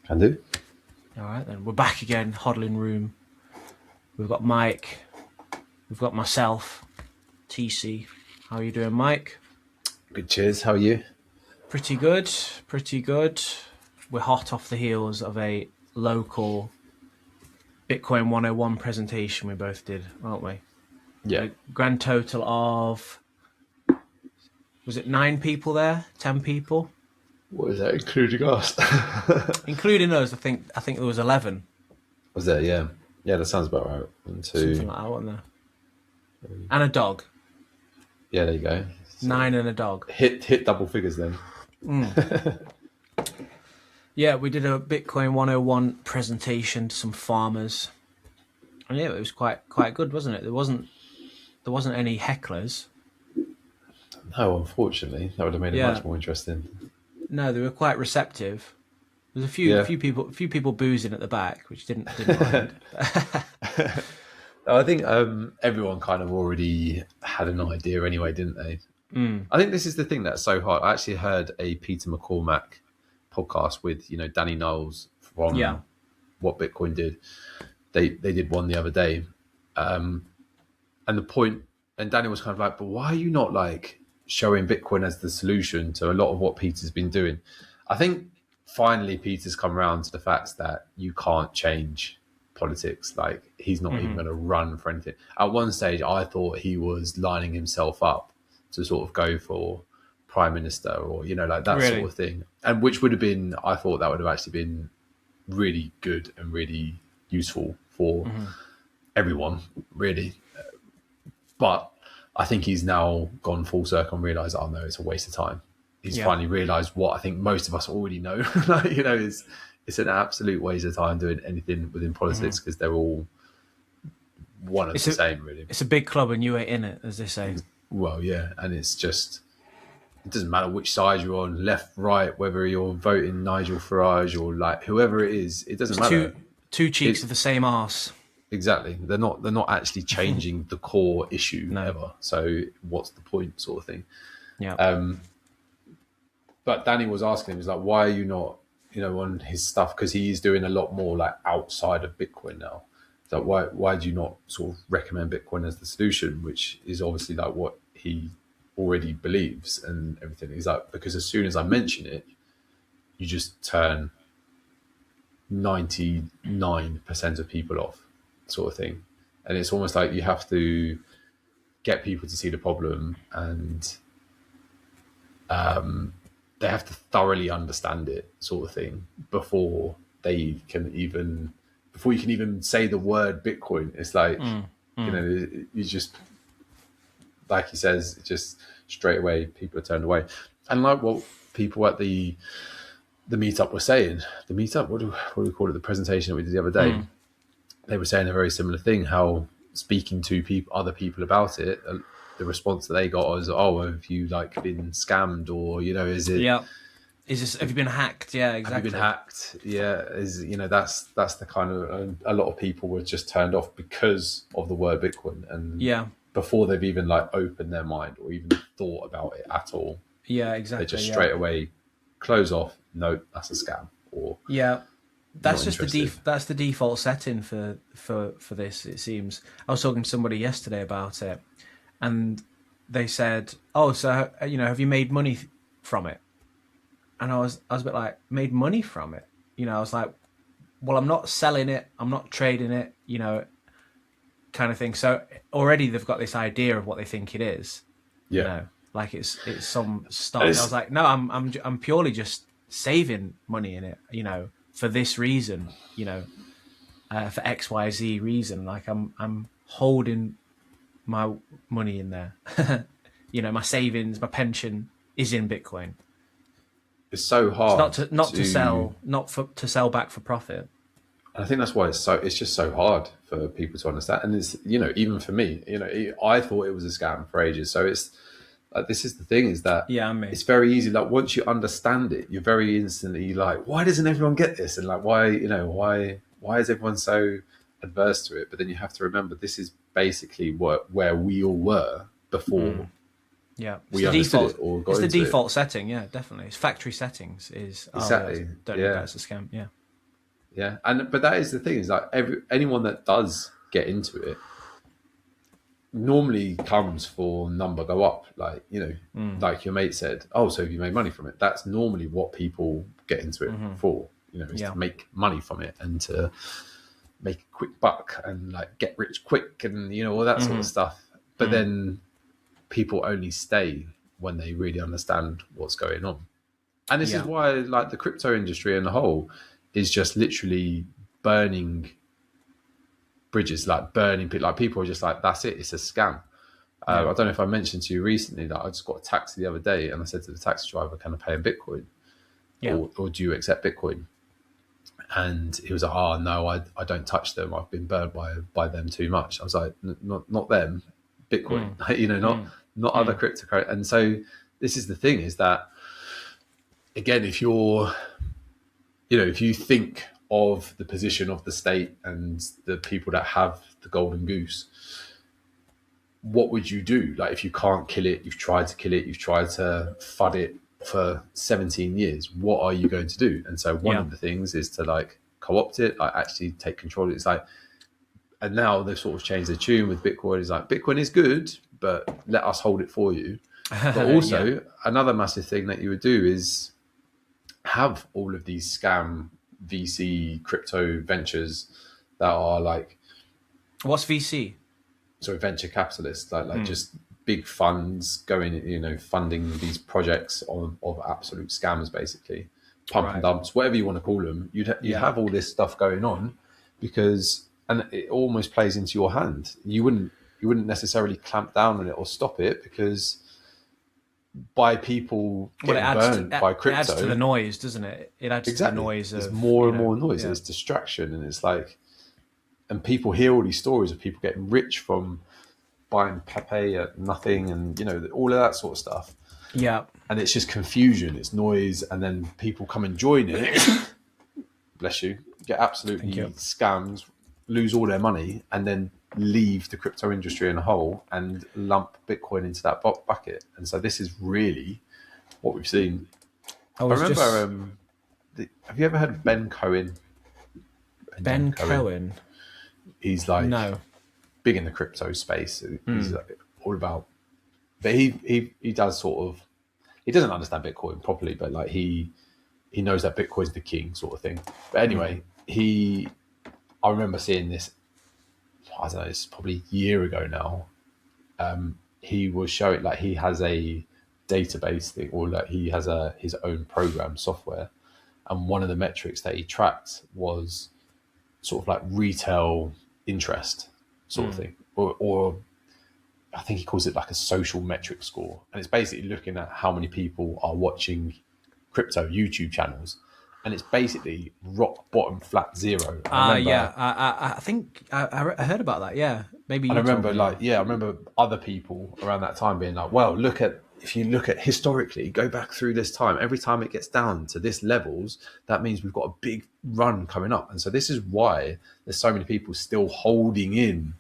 Can do. All right, then. We're back again, HODLing Room. We've got Mike. We've got myself, TC. How are you doing, Mike? Good, cheers. How are you? Pretty good, pretty good. We're hot off the heels of a local Bitcoin 101 presentation we both did, aren't we? Yeah. A grand total of, was it 9 people there? 10 people? What is that, including us? Including us, I think there was 11. Was there? Yeah. Yeah, that sounds about right. Something like that, wasn't there? And a dog. Yeah, there you go. So 9 and a dog. hit double figures then. Yeah, we did a Bitcoin 101 presentation to some farmers. And yeah, it was quite good, wasn't it? There wasn't any hecklers. No, unfortunately. That would have made it much more interesting. No, they were quite receptive. There's a few people boozing at the back, which didn't mind. I think everyone kind of already had an idea anyway, didn't they? I think this is the thing that's so hard. I actually heard a Peter McCormack podcast with Danny Knowles from What Bitcoin Did. They did one the other day, and the point, and Danny was kind of like, but why are you not like showing Bitcoin as the solution to a lot of what Peter's been doing? I think finally Peter's come around to the facts that you can't change politics. Like, he's not even going to run for anything. At one stage, I thought he was lining himself up to sort of go for prime minister or, like that sort of thing. And which would have been, I thought that would have actually been really good and really useful for everyone, really. But I think he's now gone full circle and realised, oh no, it's a waste of time. He's finally realised what I think most of us already know. It's an absolute waste of time doing anything within politics because they're all one and the same, really. It's a big club and you ain't in it, as they say. Well, yeah, and it's just, it doesn't matter which side you're on, left, right, whether you're voting Nigel Farage or like whoever it is, it doesn't matter. Two cheeks of the same arse. Exactly. They're not actually changing the core issue ever. So what's the point, sort of thing? Yeah. But Danny was asking him, he's like, why are you not, on his stuff? Because he's doing a lot more like outside of Bitcoin now. So why do you not sort of recommend Bitcoin as the solution, which is obviously like what he already believes and everything? He's like, because as soon as I mention it, you just turn 99% of people off, sort of thing. And it's almost like you have to get people to see the problem, and they have to thoroughly understand it, sort of thing, before you can even say the word Bitcoin. It's like, you just, like he says, just straight away people are turned away. And like what people at the meetup were saying, the meetup, what do we call it? The presentation that we did the other day, they were saying a very similar thing, how speaking to other people about it, the response that they got was, oh, have you like been scammed, or, is it... Yeah. Have you been hacked? Yeah, exactly. Have you been hacked? Yeah, that's the kind of, a lot of people were just turned off because of the word Bitcoin, and before they've even like opened their mind or even thought about it at all. Yeah, exactly. They just straight away close off. No, that's a scam. Or that's just that's the default setting for this. It seems. I was talking to somebody yesterday about it, and they said, "Oh, so have you made money from it?" And I was a bit like, made money from it? I was like, well, I'm not selling it, I'm not trading it, kind of thing. So already they've got this idea of what they think it is. Like it's some stock. I was like, no, I'm purely just saving money in it, for this reason, for XYZ reason. Like I'm holding my money in there. My savings, my pension is in Bitcoin. It's so hard to sell back for profit. And I think that's why it's just so hard for people to understand. And it's, even for me, I thought it was a scam for ages. So it's like, this is the thing, is that it's very easy. Like, once you understand it, you're very instantly like, why doesn't everyone get this? And like, why is everyone so adverse to it? But then you have to remember, this is basically where we all were before. Yeah, we understood it or got into it. It's the default setting. Yeah, definitely. It's factory settings. Is exactly. Don't know if that's a scam. Yeah. Yeah, but that is the thing, is like anyone that does get into it normally comes for number go up, like, you know, like your mate said, oh, so have you made money from it? That's normally what people get into it for, you know, is to make money from it and to make a quick buck and like get rich quick and, you know, all that sort of stuff. But then people only stay when they really understand what's going on. And this is why, like, the crypto industry in the whole is just literally burning bridges, like burning people. Like, people are just like, that's it, it's a scam. I don't know if I mentioned to you recently that I just got a taxi the other day, and I said to the taxi driver, can I pay in Bitcoin? Or do you accept Bitcoin? And he was like, oh, no, I don't touch them. I've been burned by them too much. I was like, not them, Bitcoin, you know, not other cryptocurrency. And so this is the thing, is that, again, if you're, you know, if you think of the position of the state and the people that have the golden goose, what would you do? Like, if you can't kill it, you've tried to kill it, you've tried to FUD it for 17 years, what are you going to do? And so one of the things is to like co-opt it, like actually take control of it. It's like, and now they've sort of changed the tune with Bitcoin. It's like, Bitcoin is good, but let us hold it for you. But also another massive thing that you would do is have all of these scam VC crypto ventures that are like, what's VC? So venture capitalists, like just big funds going, you know, funding these projects of absolute scams, basically pump and dumps, whatever you want to call them. You'd have all this stuff going on because, and it almost plays into your hand. You wouldn't necessarily clamp down on it or stop it, because by people getting burned by crypto, it adds to the noise, doesn't it? It adds to the noise. There's more and more noise. There's distraction, and it's like, and people hear all these stories of people getting rich from buying Pepe at nothing, and, you know, all of that sort of stuff. Yeah. And it's just confusion, it's noise, and then people come and join it. Bless you. Get absolutely scammed, lose all their money, and then leave the crypto industry in a whole and lump Bitcoin into that bucket. And so this is really what we've seen. I remember, have you ever heard of Ben Cohen? Ben Cohen? He's like big in the crypto space. He's like all about, but he does sort of, he doesn't understand Bitcoin properly, but like he knows that Bitcoin's the king sort of thing. But anyway, I remember seeing this, I don't know, it's probably a year ago now. He was showing, like, he has a database thing, or like he has his own program software, and one of the metrics that he tracked was sort of like retail interest sort of thing, or I think he calls it like a social metric score, and it's basically looking at how many people are watching crypto YouTube channels, and it's basically rock bottom flat zero. I think I heard about that. Yeah, maybe. I remember I remember other people around that time being like, well, if you look at historically, go back through this time, every time it gets down to this levels, that means we've got a big run coming up. And so this is why there's so many people still holding in,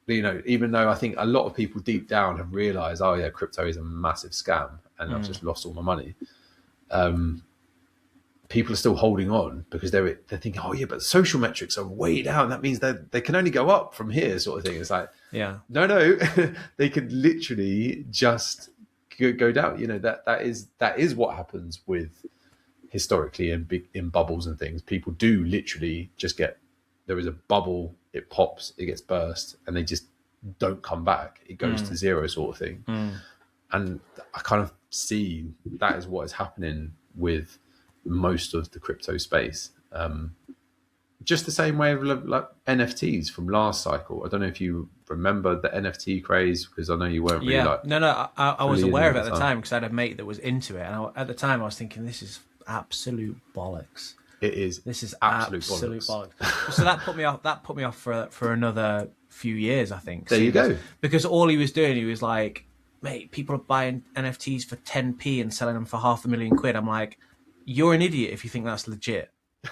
you know, even though I think a lot of people deep down have realized, oh yeah, crypto is a massive scam and I've just lost all my money. People are still holding on because they're thinking, oh yeah, but social metrics are way down. That means that they can only go up from here, sort of thing. It's like, no, they could literally just go down. You know, that is what happens with historically in bubbles and things. People do literally just there is a bubble, it pops, it gets burst, and they just don't come back. It goes to zero, sort of thing. And I kind of see that is what is happening with most of the crypto space. Just the same way with like NFTs from last cycle. I don't know if you remember the NFT craze, because I know you weren't really I was aware of it at the time because I had a mate that was into it, and at the time I was thinking, this is absolute bollocks. It is. This is absolute bollocks. So that put me off. That put me off for another few years, I think. There you go. Because all he was doing, he was like, mate, people are buying NFTs for 10p and selling them for £500,000. I'm like, you're an idiot if you think that's legit.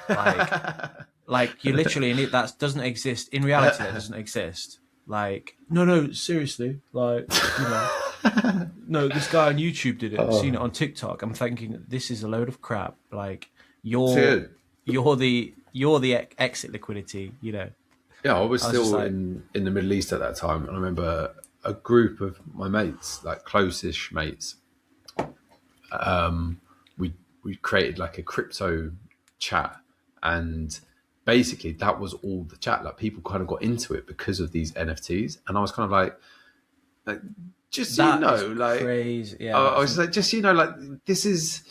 Like you're literally an idiot. That doesn't exist in reality. That doesn't exist. Like, no, seriously. Like, you know, no, this guy on YouTube did it. I've seen it on TikTok. I'm thinking, this is a load of crap. Like, you're the you're the exit liquidity, you know. Yeah, I was still in the Middle East at that time, and I remember a group of my mates, like close-ish mates, we created like a crypto chat, and basically that was all the chat. Like people kind of got into it because of these NFTs, and I was kind of like just so you know, like crazy. Yeah, I was like, just so you know, like this is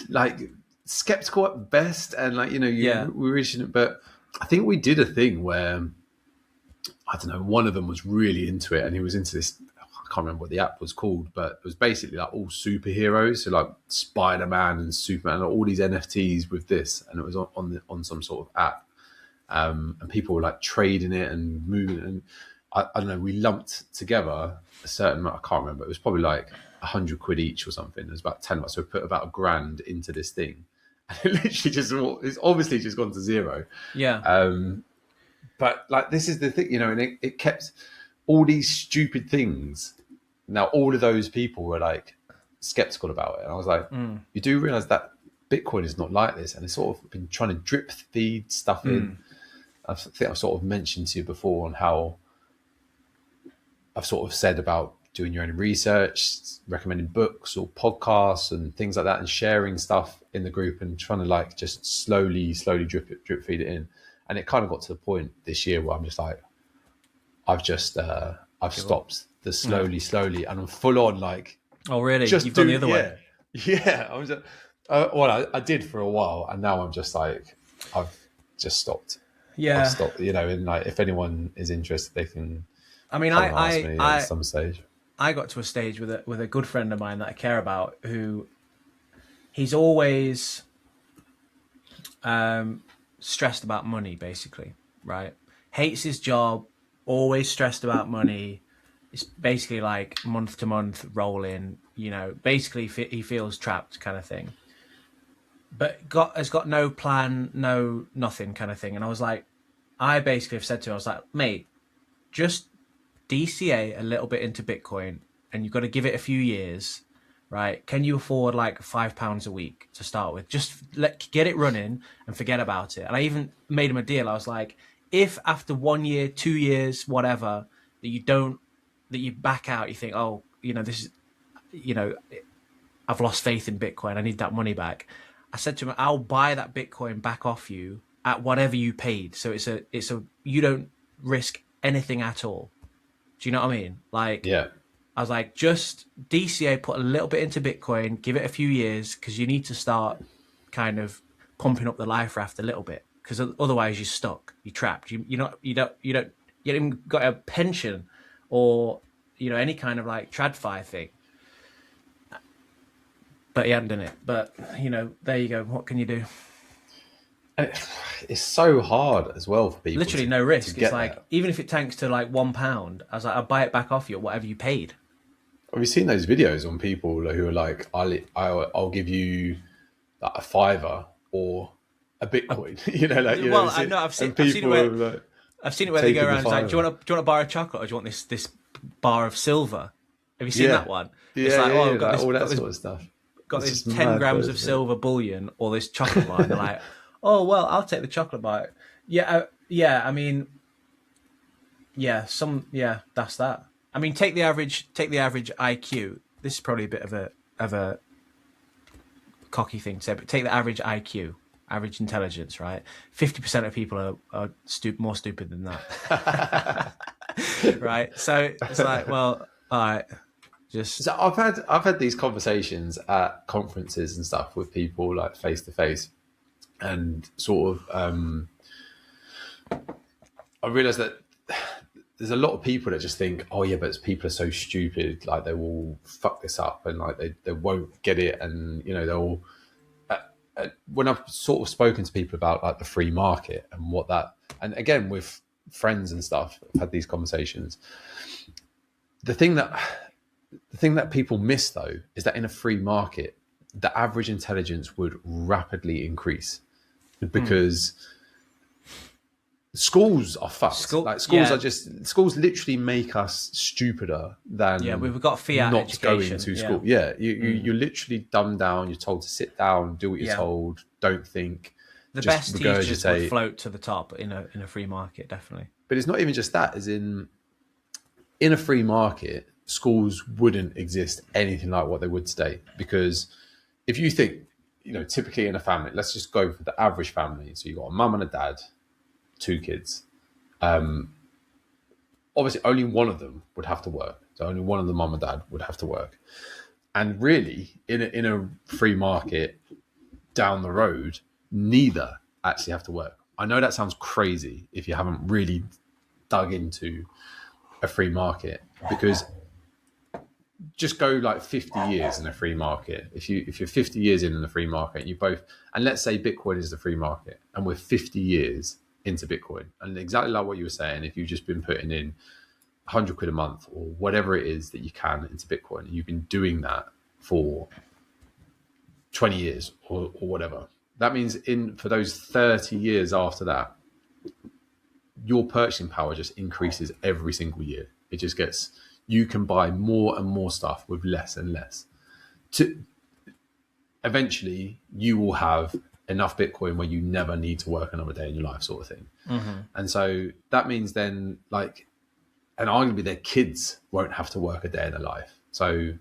like skeptical at best, and like we reaching it, but I think we did a thing where I don't know, one of them was really into it, and he was into this. I can't remember what the app was called, but it was basically like all superheroes, so like Spider-Man and Superman, and all these NFTs with this, and it was on some sort of app, and people were like trading it and moving it, and I don't know. We lumped together a certain amount. I can't remember. It was probably like £100 each or something. It was about 10 of us, so we put about £1,000 into this thing, and it literally it's obviously just gone to zero. Yeah. But like this is the thing, and it kept all these stupid things. Now all of those people were like skeptical about it, and I was like, you do realize that Bitcoin is not like this, and it's sort of been trying to drip feed stuff in. I think I've sort of mentioned to you before on how I've sort of said about doing your own research, recommending books or podcasts and things like that, and sharing stuff in the group and trying to like just slowly drip feed it in. And it kind of got to the point this year where I'm just like, I've stopped the slowly, and I'm full on like. Oh really? You've done the other way? Yeah. I was. Well, I did for a while, and now I'm just like, I've just stopped. Yeah. I've stopped. And like, if anyone is interested, they can. I mean, ask me at some stage. I got to a stage with a good friend of mine that I care about, who he's always stressed about money, basically, right? Hates his job, always stressed about money. It's basically like month to month rolling, basically he feels trapped kind of thing. But has got no plan, no nothing kind of thing. And I was like, I basically have said to him, I was like, mate, just DCA a little bit into Bitcoin, and you've got to give it a few years, right? Can you afford like £5 a week to start with? Just get it running and forget about it. And I even made him a deal. I was like, if after 1 year, 2 years, whatever, that you back out, you think, oh, this is, I've lost faith in Bitcoin, I need that money back. I said to him, I'll buy that Bitcoin back off you at whatever you paid. So it's a you don't risk anything at all. Do you know what I mean? Like, yeah. I was like, just DCA, put a little bit into Bitcoin, give it a few years, because you need to start kind of pumping up the life raft a little bit, because otherwise you're stuck, you're trapped. You don't even got a pension or any kind of like TradFi thing. But he hadn't done it. But there you go. What can you do? It's so hard as well for people. Literally no risk. It's like that. Even if it tanks to like £1, I was like, I'll buy it back off you at whatever you paid. Have you seen those videos on people who are like, I'll give you like a $5 or a Bitcoin? I know I've seen it where they go around and like, do you want a bar of chocolate, or do you want this bar of silver? Have you seen that one? It's like, I've got all that sort of stuff. Got this 10 grams of silver bullion or this chocolate bar, and they're like, oh well, I'll take the chocolate bar. Yeah. I mean, that's that. I mean, take the average IQ. This is probably a bit of a cocky thing to say, but take the average IQ, average intelligence, right? 50% of people are more stupid than that, right? So it's like, well, all right. So I've had these conversations at conferences and stuff with people like face to face, and sort of I realised that there's a lot of people that just think, oh yeah, but people are so stupid, like they will fuck this up, and like they won't get it, and they'll. When I've sort of spoken to people about like the free market and what that, and again with friends and stuff, I've had these conversations. The thing that people miss though is that in a free market, the average intelligence would rapidly increase, because schools are fucked. Schools literally make us stupider than we've got fiat not education. Going to school. You're literally dumbed down. You're told to sit down, do what you're told, don't think. The best teachers would float to the top in a free market, definitely. But it's not even just that. As in a free market, schools wouldn't exist anything like what they would today. Because if you think, typically in a family, let's just go for the average family. So you've got a mum and a dad, 2 kids. Obviously, only one of them would have to work. So only one of the mum and dad would have to work. And really, in a free market down the road, neither actually have to work. I know that sounds crazy if you haven't really dug into a free market, because just go like 50 years in a free market. If you're 50 years in the free market, and let's say Bitcoin is the free market, and we're 50 years into Bitcoin, and exactly like what you were saying, if you've just been putting in 100 quid a month or whatever it is that you can into Bitcoin, and you've been doing that for 20 years or whatever, that means for those 30 years after that, your purchasing power just increases every single year. It just you can buy more and more stuff with less and less. Eventually, you will have enough Bitcoin where you never need to work another day in your life, sort of thing. Mm-hmm. And so that means then, and arguably their kids won't have to work a day in their life. So,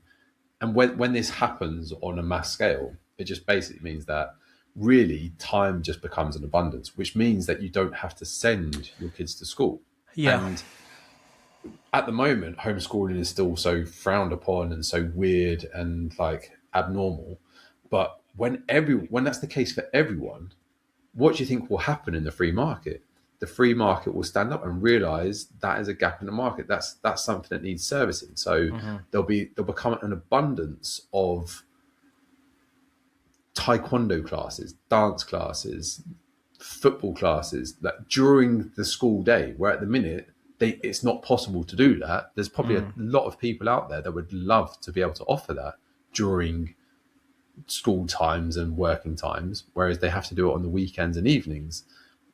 and when this happens on a mass scale, it just basically means that really time just becomes an abundance, which means that you don't have to send your kids to school. Yeah. And at the moment, homeschooling is still so frowned upon and so weird and abnormal. But when that's the case for everyone, what do you think will happen in the free market? The free market will stand up and realize that is a gap in the market. That's something that needs servicing. So there'll become an abundance of taekwondo classes, dance classes, football classes that during the school day, where at the minute it's not possible to do that. There's probably a lot of people out there that would love to be able to offer that during school times and working times, whereas they have to do it on the weekends and evenings.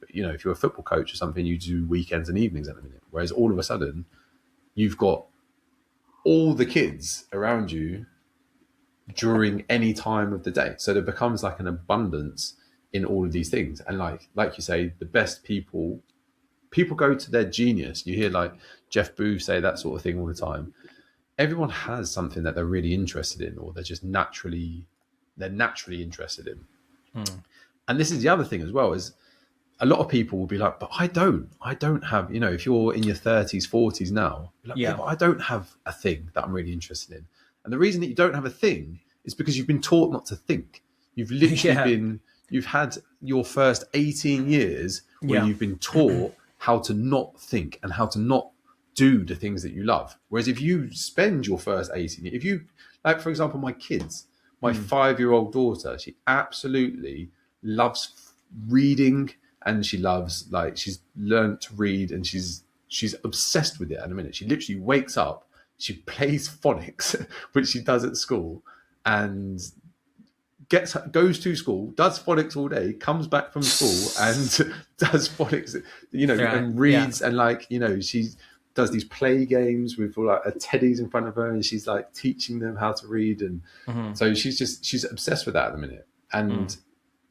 If you're a football coach or something, you do weekends and evenings at the minute, whereas all of a sudden you've got all the kids around you during any time of the day. So there becomes an abundance in all of these things. And like you say, the best people go to their genius. You hear Jeff Booth say that sort of thing all the time. Everyone has something that they're really interested in, or they're naturally interested in. And this is the other thing as well, is a lot of people will be like, but I don't have, if you're in your 30s, 40s now, but I don't have a thing that I'm really interested in. And the reason that you don't have a thing is because you've been taught not to think. You've literally you've had your first 18 years where you've been taught how to not think and how to not do the things that you love. Whereas if you spend your first 18 years, if you, for example, my kids, my 5-year-old daughter, she absolutely loves reading, and she loves, she's learned to read, and she's obsessed with it at the minute. She literally wakes up, she plays phonics, which she does at school, and goes to school, does phonics all day, comes back from school and does phonics, and reads, and she does these play games with a teddies in front of her, and she's teaching them how to read, and so she's obsessed with that at the minute. And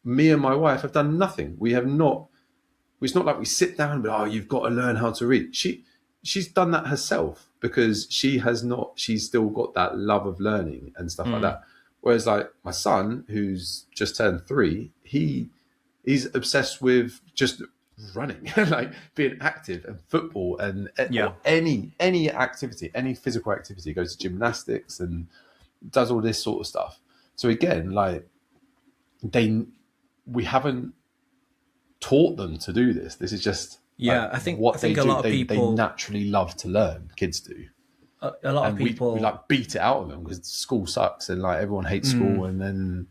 me and my wife have done nothing. We have not. It's not like we sit down and be, you've got to learn how to read. She's done that herself because she's still got that love of learning and stuff like that. Whereas my son, who's just turned 3, he's obsessed with just running, being active, and football, and any activity, any physical activity. He goes to gymnastics and does all this sort of stuff. So again, we haven't taught them to do this. This is just I think a lot of people they naturally love to learn. Kids do. A lot of people we beat it out of them because school sucks, and everyone hates school, and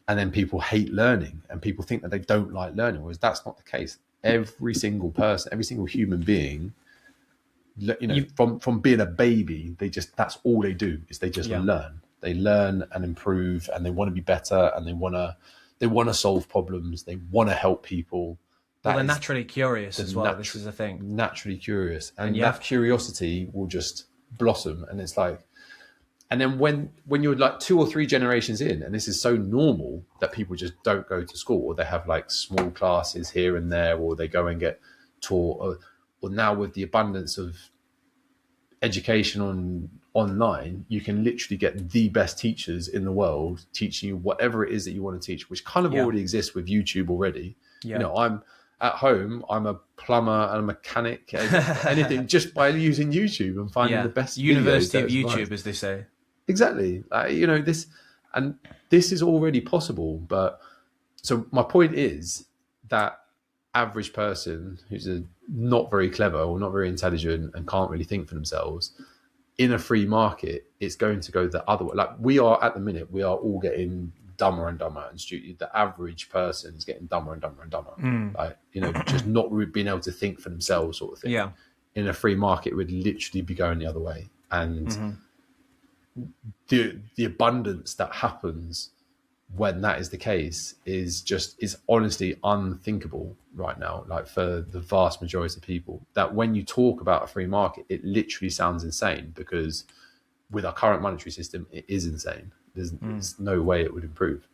then people hate learning, and people think that they don't like learning, whereas that's not the case. Every single person, every single human being, from being a baby, that's all they do is they just learn. They learn and improve, and they want to be better, and they want to solve problems. They want to help people. They're naturally curious as well. This is the thing. Naturally curious, and that curiosity will just blossom. And it's And then when you're like 2 or 3 generations in, and this is so normal that people just don't go to school, or they have like small classes here and there, or they go and get taught, or now with the abundance of education online, you can literally get the best teachers in the world teaching you whatever it is that you want to teach, which kind of already exists with YouTube already. You know, I'm at home, I'm a plumber and a mechanic, anything, just by using YouTube and finding the best University of YouTube, as they say. Exactly. You know, this is already possible. But so my point is that average person who's not very clever or not very intelligent and can't really think for themselves, in a free market, it's going to go the other way. Like we are at the minute, we are all getting dumber and dumber and stupid. The average person is getting dumber and dumber and dumber. Like, you know, just not being able to think for themselves, sort of thing. Yeah. In a free market, it would literally be going the other way. And the abundance that happens when that is the case is honestly unthinkable right now, like for the vast majority of people. That when you talk about a free market, it literally sounds insane, because with our current monetary system, it is insane. There's no way it would improve.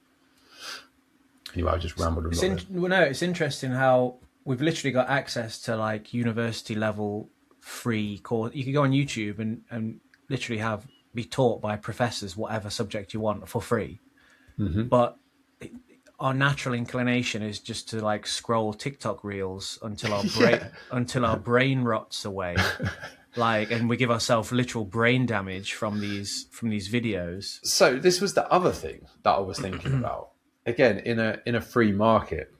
Anyway, I just rambled a lot. It's interesting how we've literally got access to like university level free course. You can go on YouTube and literally be taught by professors whatever subject you want for free. But our natural inclination is just to like scroll TikTok reels until our brain rots away, like, and we give ourselves literal brain damage from these videos. So this was the other thing that I was thinking about. Again, in a free market,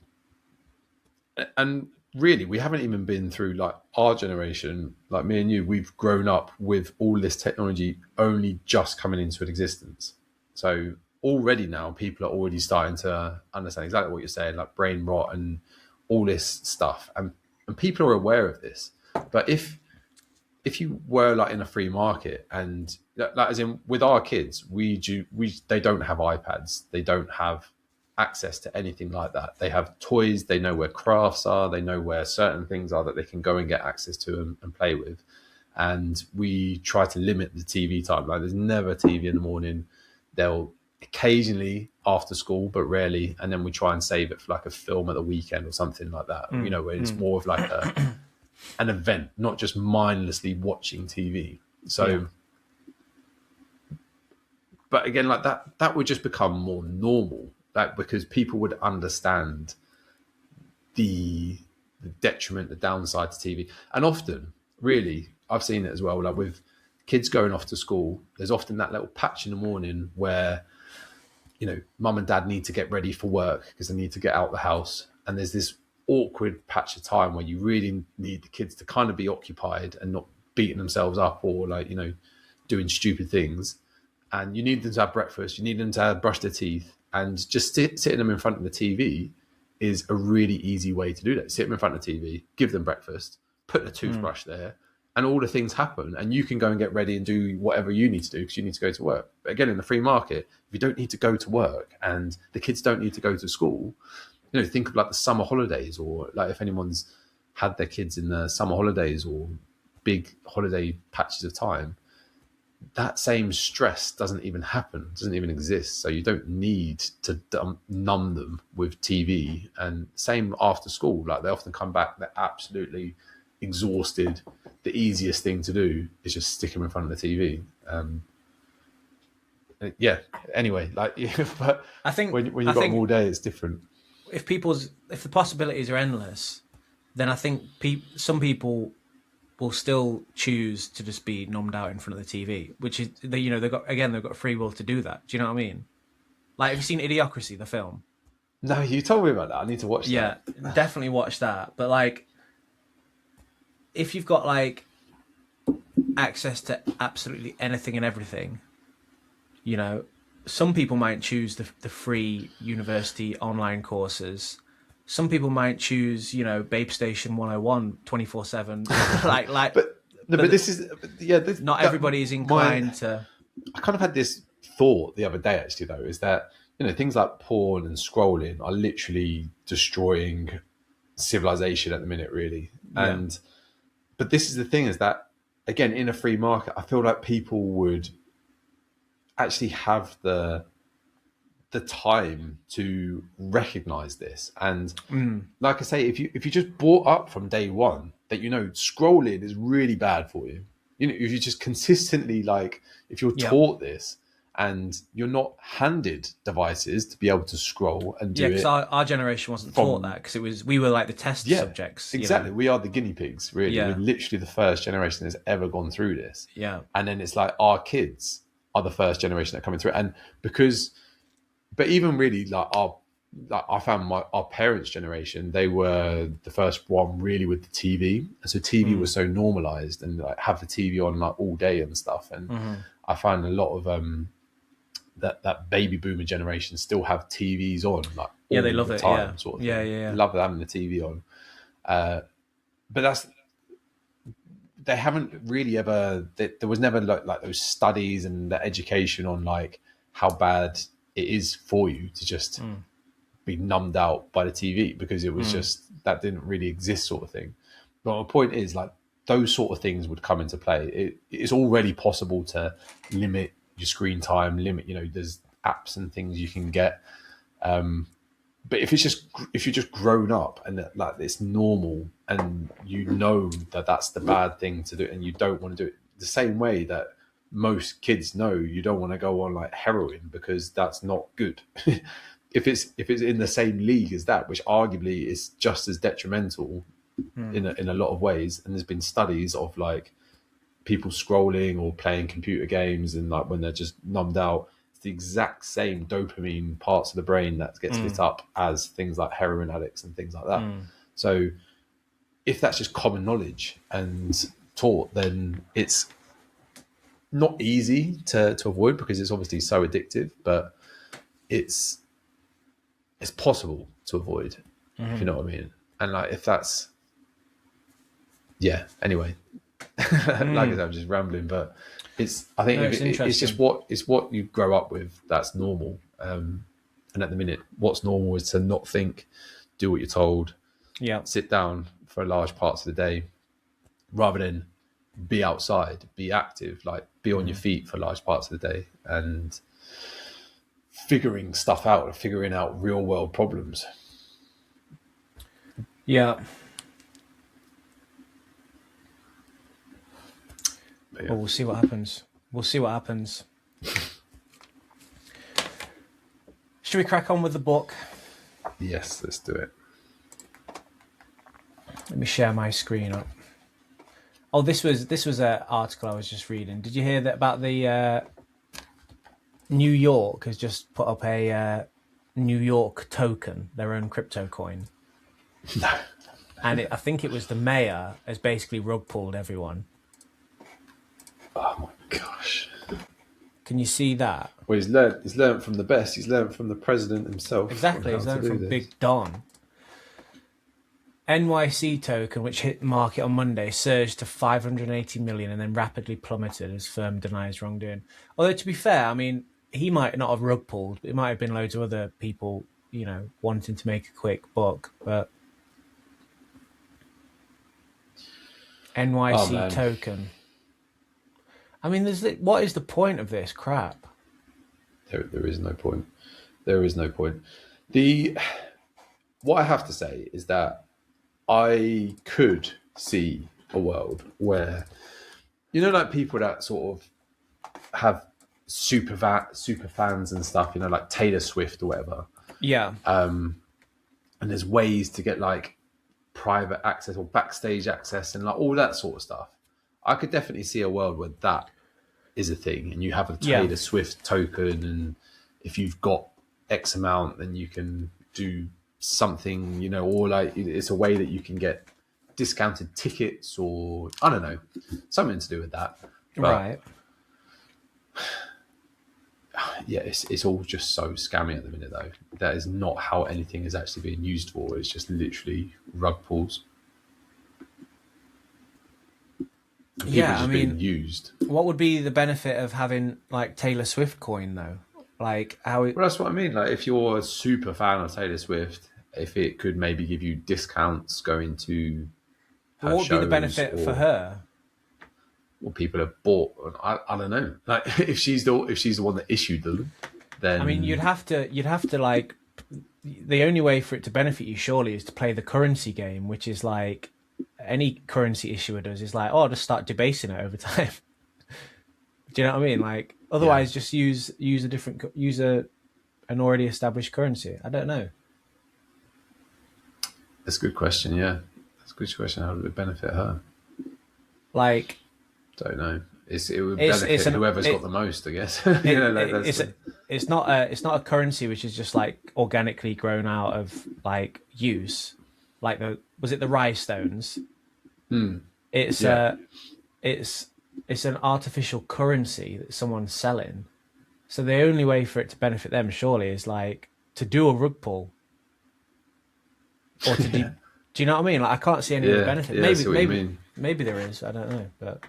and really, we haven't even been through, like, our generation, like me and you. We've grown up with all this technology only just coming into existence. So already now people are already starting to understand exactly what you're saying, like brain rot and all this stuff, and people are aware of this. But if you were like in a free market, and like as in with our kids, they don't have iPads, they don't have access to anything like that. They have toys, they know where crafts are, they know where certain things are that they can go and get access to and play with. And we try to limit the TV time. Like, there's never TV in the morning. They'll occasionally after school, but rarely, and then we try and save it for like a film at the weekend or something like that. You know, where it's more of like an event, not just mindlessly watching TV. So but again, like that would just become more normal, like, because people would understand the detriment, the downside to TV. And often, really, I've seen it as well, like with kids going off to school, there's often that little patch in the morning where, you know, mum and dad need to get ready for work because they need to get out the house. And there's this awkward patch of time where you really need the kids to kind of be occupied and not beating themselves up or, like, you know, doing stupid things. And you need them to have breakfast, you need them to brush their teeth, and just sitting them in front of the TV is a really easy way to do that. Sit them in front of the TV, give them breakfast, put a toothbrush there, and all the things happen, and you can go and get ready and do whatever you need to do because you need to go to work. But again, in the free market, if you don't need to go to work and the kids don't need to go to school, you know, think of like the summer holidays, or like if anyone's had their kids in the summer holidays or big holiday patches of time, that same stress doesn't even happen, doesn't even exist. So you don't need to numb them with TV. And same after school, like they often come back, they're absolutely exhausted. The easiest thing to do is just stick them in front of the TV. Anyway, like, but I think when you've got them all day, it's different. If the possibilities are endless, then I think some people will still choose to just be numbed out in front of the TV, which is, they've got free will to do that. Do you know what I mean? Like, have you seen Idiocracy, the film? No, you told me about that. I need to watch that. Yeah, definitely watch that. But like, if you've got like access to absolutely anything and everything, you know, some people might choose the free university online courses. Some people might choose, you know, Babe Station 101 24/7. But this is not everybody is inclined to. I kind of had this thought the other day, actually, though, is that, you know, things like porn and scrolling are literally destroying civilization at the minute, really. Yeah. But this is the thing, is that, again, in a free market, I feel like people would actually have the time to recognize this. And like I say, if you just brought up from day one that, you know, scrolling is really bad for you, you know, if you just consistently, like, if you're taught this and you're not handed devices to be able to scroll and do it. Yeah, because our generation wasn't taught that, because we were like the test subjects. Exactly. You know? We are the guinea pigs, really. Yeah. We're literally the first generation that's ever gone through this. Yeah. And then it's like our kids are the first generation that are coming through. And but even really, I found our parents' generation, they were the first one really with the TV. And so TV was so normalized, and like have the TV on like all day and stuff. And I find a lot of that baby boomer generation still have TVs on, like they love it. Time, sort of thing. Yeah. Love having the TV on. But they haven't really ever. There was never like those studies and the education on like how bad it is for you to just be numbed out by the TV, because it was just, that didn't really exist, sort of thing. But my point is, like, those sort of things would come into play. It's already possible to limit your screen time, you know, there's apps and things you can get. But if you're just grown up and that, like, it's normal, and you know that that's the bad thing to do, and you don't want to do it the same way that most kids know you don't want to go on like heroin, because that's not good. if it's in the same league as that, which arguably is just as detrimental in a lot of ways, and there's been studies of like people scrolling or playing computer games, and like when they're just numbed out, it's the exact same dopamine parts of the brain that gets lit up as things like heroin addicts and things like that. So if that's just common knowledge and taught, then it's not easy to avoid, because it's obviously so addictive, but it's possible to avoid, if you know what I mean. And like, if that's, anyway, like I said, I'm just rambling, but I think it's just what you grow up with that's normal. And at the minute, what's normal is to not think, do what you're told, sit down for large parts of the day, rather than be outside, be active, like be on your feet for large parts of the day, and figuring stuff out, figuring out real world problems. Well, we'll see what happens. Should we crack on with the book? Yes, let's do it. Let me share my screen up. Oh, this was an article I was just reading. Did you hear that about the New York has just put up a New York token, their own crypto coin? No. And I think it was the mayor has basically rug pulled everyone. Oh my gosh. Can you see that? Well, he's learned from the best. He's learned from the president himself. Exactly, he's learned from Big Don. NYC token, which hit the market on Monday, surged to 580 million and then rapidly plummeted as firm denies wrongdoing. Although, to be fair, I mean, he might not have rug pulled, but it might have been loads of other people, you know, wanting to make a quick buck. But NYC token. I mean, what is the point of this crap? There is no point. There is no point. What I have to say is that I could see a world where, you know, like people that sort of have super fans and stuff, you know, like Taylor Swift or whatever. Yeah. And there's ways to get like private access or backstage access and like all that sort of stuff. I could definitely see a world where that is a thing, and you have a Taylor Swift token, and if you've got X amount, then you can do something, you know, or like it's a way that you can get discounted tickets, or I don't know, something to do with that. But, right. Yeah, it's all just so scammy at the minute, though. That is not how anything is actually being used for. It's just literally rug pulls. I mean, being used. What would be the benefit of having like Taylor Swift coin though? Like how? Well, that's what I mean. Like, if you're a super fan of Taylor Swift, if it could maybe give you discounts going to her what would be the benefit for her? what people have bought. I don't know. Like if she's the one that issued them, then I mean, you'd have to like, the only way for it to benefit you surely is to play the currency game, which is like any currency issuer does, is like, oh, just start debasing it over time. Do you know what I mean? Like, otherwise, just use an already established currency. I don't know. That's a good question. Yeah, that's a good question. How would it benefit her? Like, don't know. It would benefit whoever's got the most, I guess. It's not a currency which is just like organically grown out of like use. Like was it the rhinestones? It's an artificial currency that someone's selling. So the only way for it to benefit them surely is like to do a rug pull. Or to do you know what I mean? Like I can't see any other benefit. Maybe there is. I don't know, but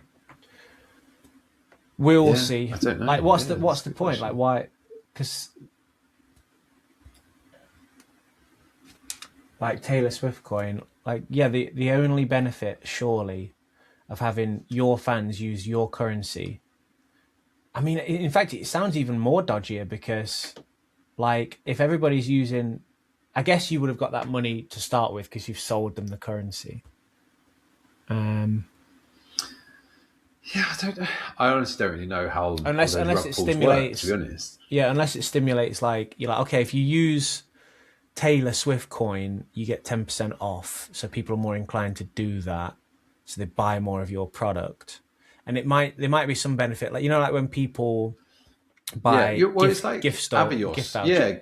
we'll see. I don't know. Like, what's the point? Question. Like, why? Because like Taylor Swift coin, like the only benefit surely of having your fans use your currency. I mean, in fact, it sounds even more dodgier because, like, if everybody's using, I guess you would have got that money to start with because you've sold them the currency. Yeah, I honestly don't really know how. Unless it stimulates, work, to be honest. Yeah, unless it stimulates, like you're like, okay, if you use Taylor Swift coin, you get 10% off, so people are more inclined to do that, so they buy more of your product, and there might be some benefit, like like when people buy it's like gift vouchers.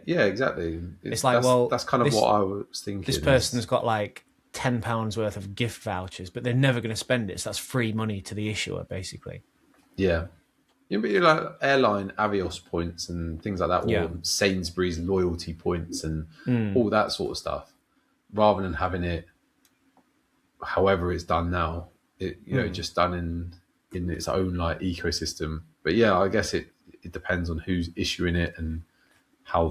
Yeah, exactly. It's like, that's kind of what I was thinking. This person's got like £10 worth of gift vouchers, but they're never going to spend it, so that's free money to the issuer, basically. Yeah, but you're like airline Avios points and things like that, or Sainsbury's loyalty points and all that sort of stuff, rather than having it however it's done now. Just done in its own like ecosystem. But yeah, I guess it depends on who's issuing it and how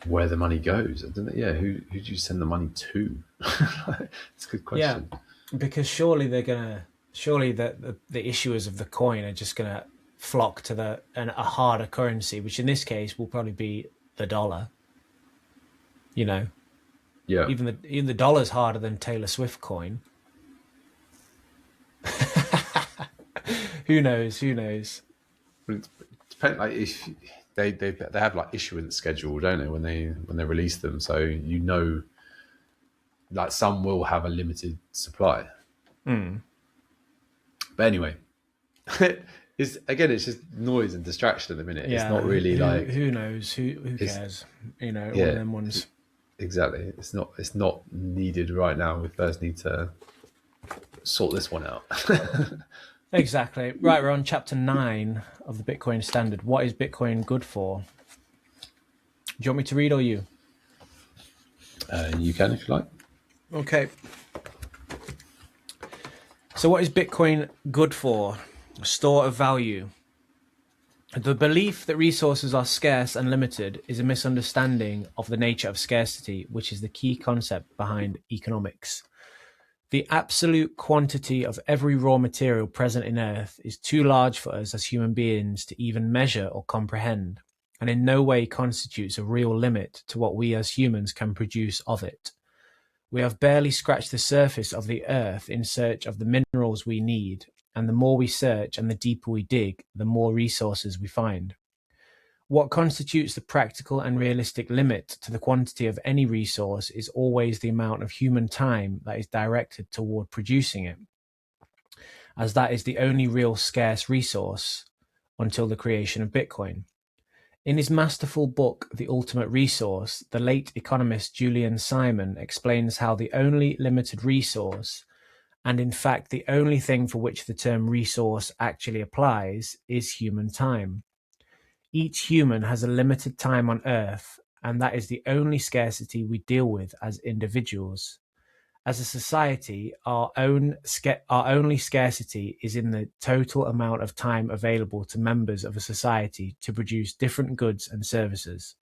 where the money goes. I don't know. Yeah, who do you send the money to? It's a good question. Yeah, because surely the issuers of the coin are just gonna flock to a harder currency, which in this case will probably be the dollar. Yeah. Even the dollar's harder than Taylor Swift coin. Who knows? It depends. Like if they have like issuance schedule, don't they? When they release them, so like some will have a limited supply. But anyway, it's just noise and distraction at the minute. Yeah, it's not really like who knows who cares. One of them ones. Exactly. It's not needed right now. We first need to sort this one out. Exactly. Right, we're on chapter 9 of the Bitcoin Standard. What is Bitcoin good for? Do you want me to read or you? You can if you like. Okay. So what is Bitcoin good for? A store of value. The belief that resources are scarce and limited is a misunderstanding of the nature of scarcity, which is the key concept behind economics. The absolute quantity of every raw material present in Earth is too large for us as human beings to even measure or comprehend, and in no way constitutes a real limit to what we as humans can produce of it. We have barely scratched the surface of the Earth in search of the minerals we need, and the more we search and the deeper we dig, the more resources we find. What constitutes the practical and realistic limit to the quantity of any resource is always the amount of human time that is directed toward producing it, as that is the only real scarce resource until the creation of Bitcoin. In his masterful book, The Ultimate Resource, the late economist Julian Simon explains how the only limited resource, and in fact the only thing for which the term resource actually applies, is human time. Each human has a limited time on Earth, and that is the only scarcity we deal with as individuals. As a society, our only scarcity is in the total amount of time available to members of a society to produce different goods and services.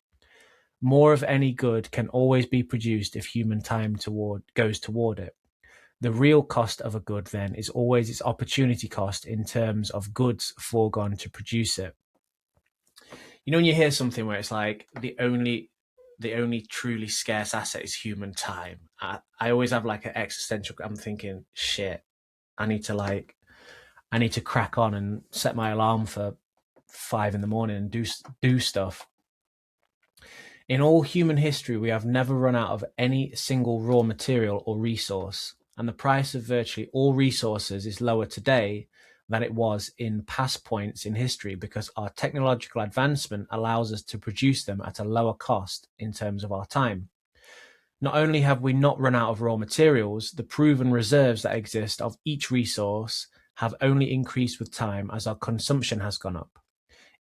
More of any good can always be produced if human time goes toward it. The real cost of a good then is always its opportunity cost in terms of goods foregone to produce it. You know, when you hear something where it's like the only truly scarce asset is human time. I always have like an existential. I'm thinking, shit, I need to crack on and set my alarm for 5 a.m. and do stuff. In all human history, we have never run out of any single raw material or resource, and the price of virtually all resources is lower today than it was in past points in history because our technological advancement allows us to produce them at a lower cost in terms of our time. Not only have we not run out of raw materials, the proven reserves that exist of each resource have only increased with time as our consumption has gone up.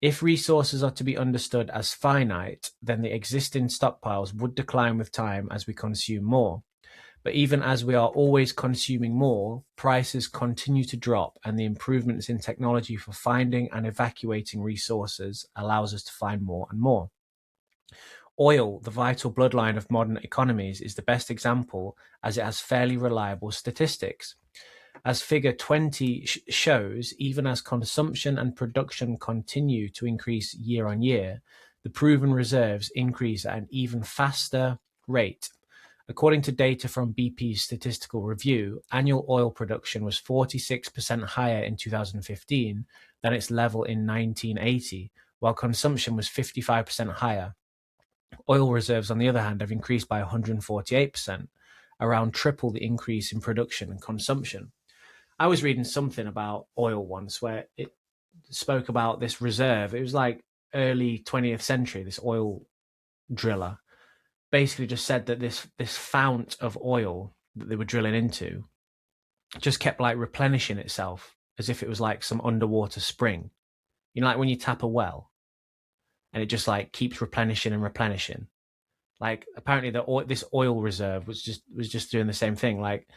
If resources are to be understood as finite, then the existing stockpiles would decline with time as we consume more. But even as we are always consuming more, prices continue to drop, and the improvements in technology for finding and evacuating resources allows us to find more and more. Oil, the vital bloodline of modern economies, is the best example as it has fairly reliable statistics. As figure 20 shows, even as consumption and production continue to increase year on year, the proven reserves increase at an even faster rate. According to data from BP's statistical review, annual oil production was 46% higher in 2015 than its level in 1980, while consumption was 55% higher. Oil reserves, on the other hand, have increased by 148%, around triple the increase in production and consumption. I was reading something about oil once where it spoke about this reserve. It was like early 20th century, this oil driller basically just said that this fount of oil that they were drilling into just kept like replenishing itself as if it was like some underwater spring. You know, like when you tap a well and it just like keeps replenishing and replenishing. Like apparently this oil reserve was just doing the same thing. Like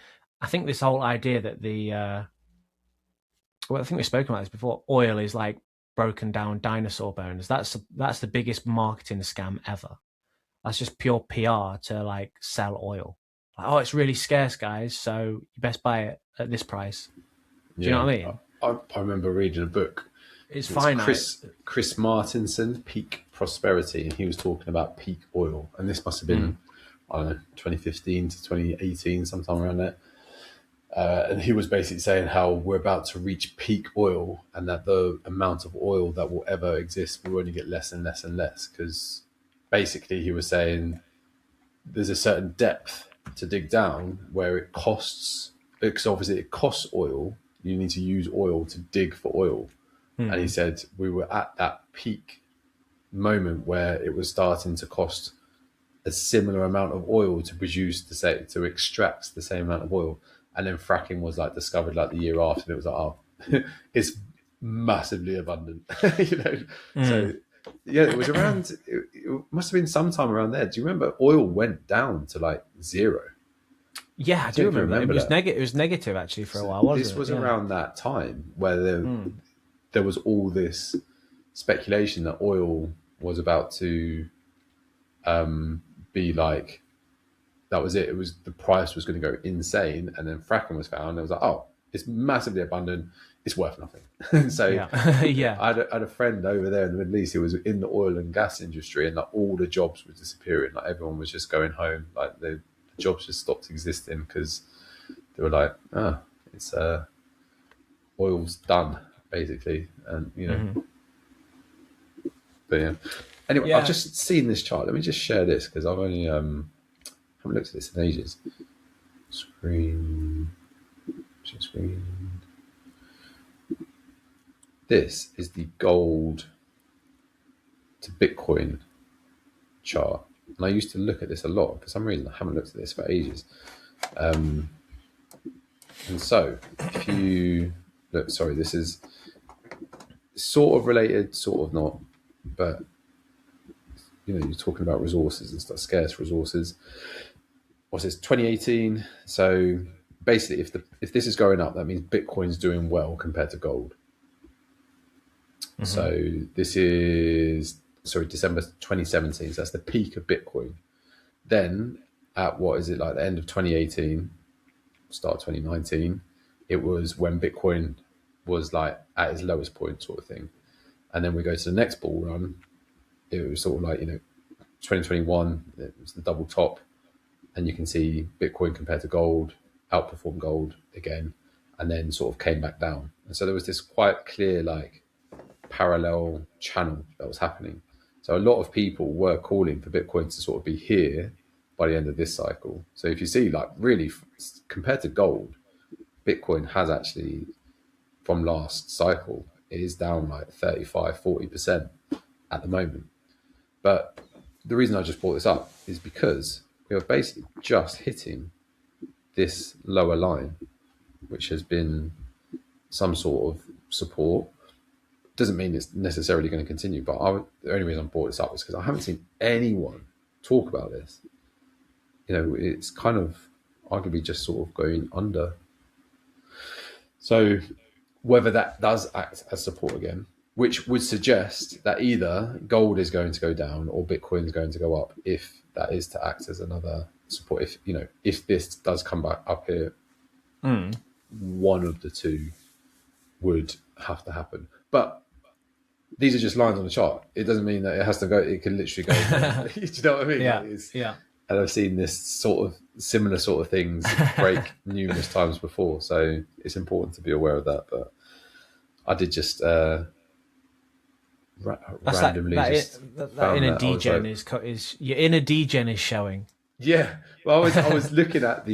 I think this whole idea that I think we've spoken about this before. Oil is like broken down dinosaur bones. That's the biggest marketing scam ever. That's just pure PR to like sell oil. Like, oh, it's really scarce, guys, so you best buy it at this price. Do you know what I mean? I remember reading a book. It's finite. Chris Martinson, Peak Prosperity, and he was talking about peak oil, and this must have been I don't know 2015 to 2018, sometime around there. And he was basically saying how we're about to reach peak oil, and that the amount of oil that will ever exist will only get less and less and less. Because basically, he was saying there's a certain depth to dig down where it costs, because obviously it costs oil. You need to use oil to dig for oil. And he said we were at that peak moment where it was starting to cost a similar amount of oil to produce to extract the same amount of oil. And then fracking was like discovered like the year after, and it was like, oh, it's massively abundant, you know. So yeah, it was around. It must have been sometime around there. Do you remember oil went down to like zero? Yeah, I do remember it was negative. It was negative actually for a while. Wasn't this was around that time where there was all this speculation that oil was about to be like. That was it. It was the price was going to go insane, and then fracking was found. And it was like, oh, it's massively abundant. It's worth nothing. So yeah. I had a friend over there in the Middle East who was in the oil and gas industry, and like all the jobs were disappearing. Like everyone was just going home. Like the jobs just stopped existing because they were like, oh, it's oil's done basically, and you know. But yeah. Anyway, I've just seen this chart. Let me just share this because I've only haven't looked at this in ages. Screen. This is the gold to Bitcoin chart. And I used to look at this a lot. For some reason, I haven't looked at this for ages. And so, if you look, sorry, this is sort of related, sort of not. But, you know, you're talking about resources and stuff, scarce resources. What's this, 2018? So basically, if this is going up, that means Bitcoin's doing well compared to gold. So this is, December 2017. So that's the peak of Bitcoin. Then at what is it, like the end of 2018, start of 2019, it was when Bitcoin was like at its lowest point, sort of thing. And then we go to the next bull run. It was sort of like, 2021, it was the double top. And you can see Bitcoin compared to gold outperformed gold again, and then sort of came back down. And so there was this quite clear, like, parallel channel that was happening. So a lot of people were calling for Bitcoin to sort of be here by the end of this cycle. So if you see, like, really compared to gold, Bitcoin has actually, from last cycle, it is down like 35-40% at the moment. But the reason I just brought this up is because we are basically just hitting this lower line, which has been some sort of support. Doesn't mean it's necessarily going to continue, but the only reason I brought this up is because I haven't seen anyone talk about this. It's kind of arguably just sort of going under. So whether that does act as support again, which would suggest that either gold is going to go down or Bitcoin is going to go up, if that is to act as another support. If this does come back up here, one of the two would have to happen. But these are just lines on the chart. It doesn't mean that it has to go. It can literally go. Do you know what I mean? Yeah. And I've seen this sort of similar sort of things break numerous times before. So it's important to be aware of that. But I did just randomly that inner degen is your inner degen is showing. Yeah, well, I was looking at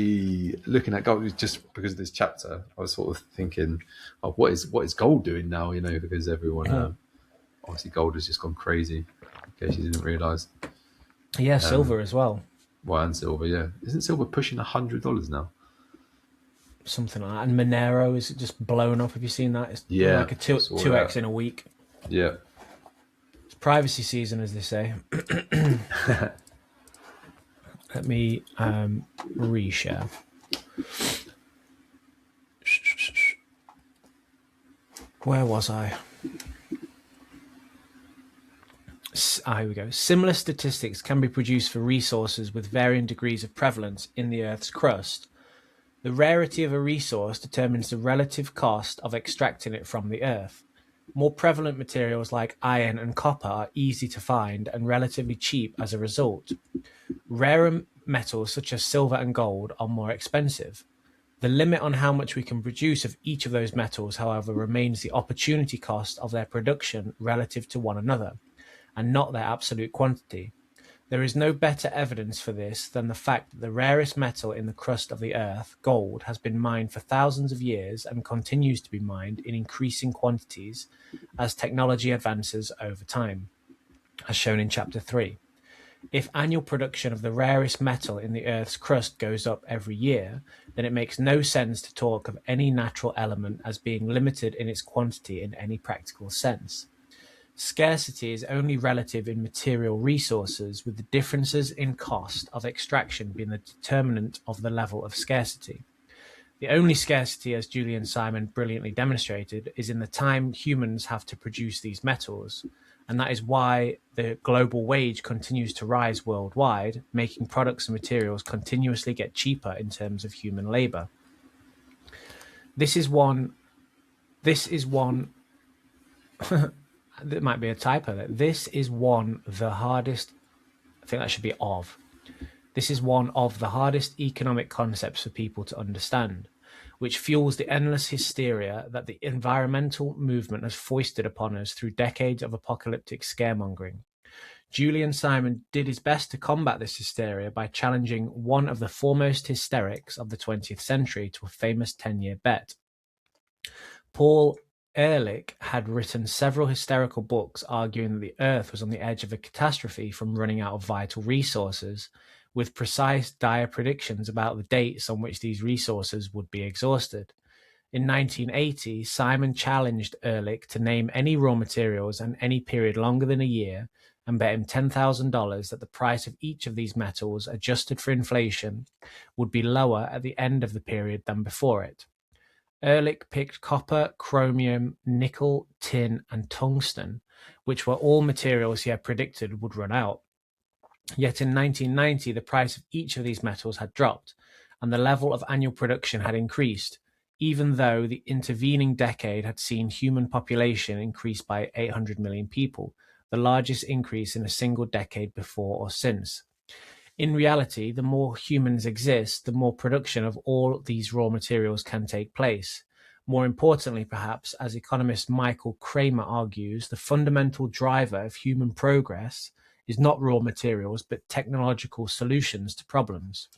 gold just because of this chapter. I was sort of thinking, oh, what is gold doing now? Because everyone obviously gold has just gone crazy. In case you didn't realise. Yeah, silver as well. Well, and silver, yeah. Isn't silver pushing $100 now? Something like that. And Monero is just blown up. Have you seen that? It's like a 2x in a week. Yeah. It's privacy season, as they say. Let me reshare. Where was I? Here we go. Similar statistics can be produced for resources with varying degrees of prevalence in the Earth's crust. The rarity of a resource determines the relative cost of extracting it from the Earth. More prevalent materials like iron and copper are easy to find and relatively cheap as a result. Rarer metals such as silver and gold are more expensive. The limit on how much we can produce of each of those metals, however, remains the opportunity cost of their production relative to one another, and not their absolute quantity. There is no better evidence for this than the fact that the rarest metal in the crust of the Earth, gold, has been mined for thousands of years and continues to be mined in increasing quantities as technology advances over time, as shown in Chapter 3. If annual production of the rarest metal in the Earth's crust goes up every year, then it makes no sense to talk of any natural element as being limited in its quantity in any practical sense. Scarcity is only relative in material resources, with the differences in cost of extraction being the determinant of the level of scarcity. The only scarcity, as Julian Simon brilliantly demonstrated, is in the time humans have to produce these metals, and that is why the global wage continues to rise worldwide, making products and materials continuously get cheaper in terms of human labor. This is one there might be a typo there. This is one of the hardest, I think that should be of. This is one of the hardest economic concepts for people to understand, which fuels the endless hysteria that the environmental movement has foisted upon us through decades of apocalyptic scaremongering. Julian Simon did his best to combat this hysteria by challenging one of the foremost hysterics of the 20th century to a famous 10-year bet. Paul Ehrlich had written several hysterical books arguing that the Earth was on the edge of a catastrophe from running out of vital resources, with precise, dire predictions about the dates on which these resources would be exhausted. In 1980, Simon challenged Ehrlich to name any raw materials and any period longer than a year, and bet him $10,000 that the price of each of these metals, adjusted for inflation, would be lower at the end of the period than before it. Ehrlich picked copper, chromium, nickel, tin, and tungsten, which were all materials he had predicted would run out. Yet in 1990, the price of each of these metals had dropped, and the level of annual production had increased, even though the intervening decade had seen human population increase by 800 million people, the largest increase in a single decade before or since. In reality, the more humans exist, the more production of all these raw materials can take place. More importantly, perhaps, as economist Michael Kramer argues, the fundamental driver of human progress is not raw materials, but technological solutions to problems.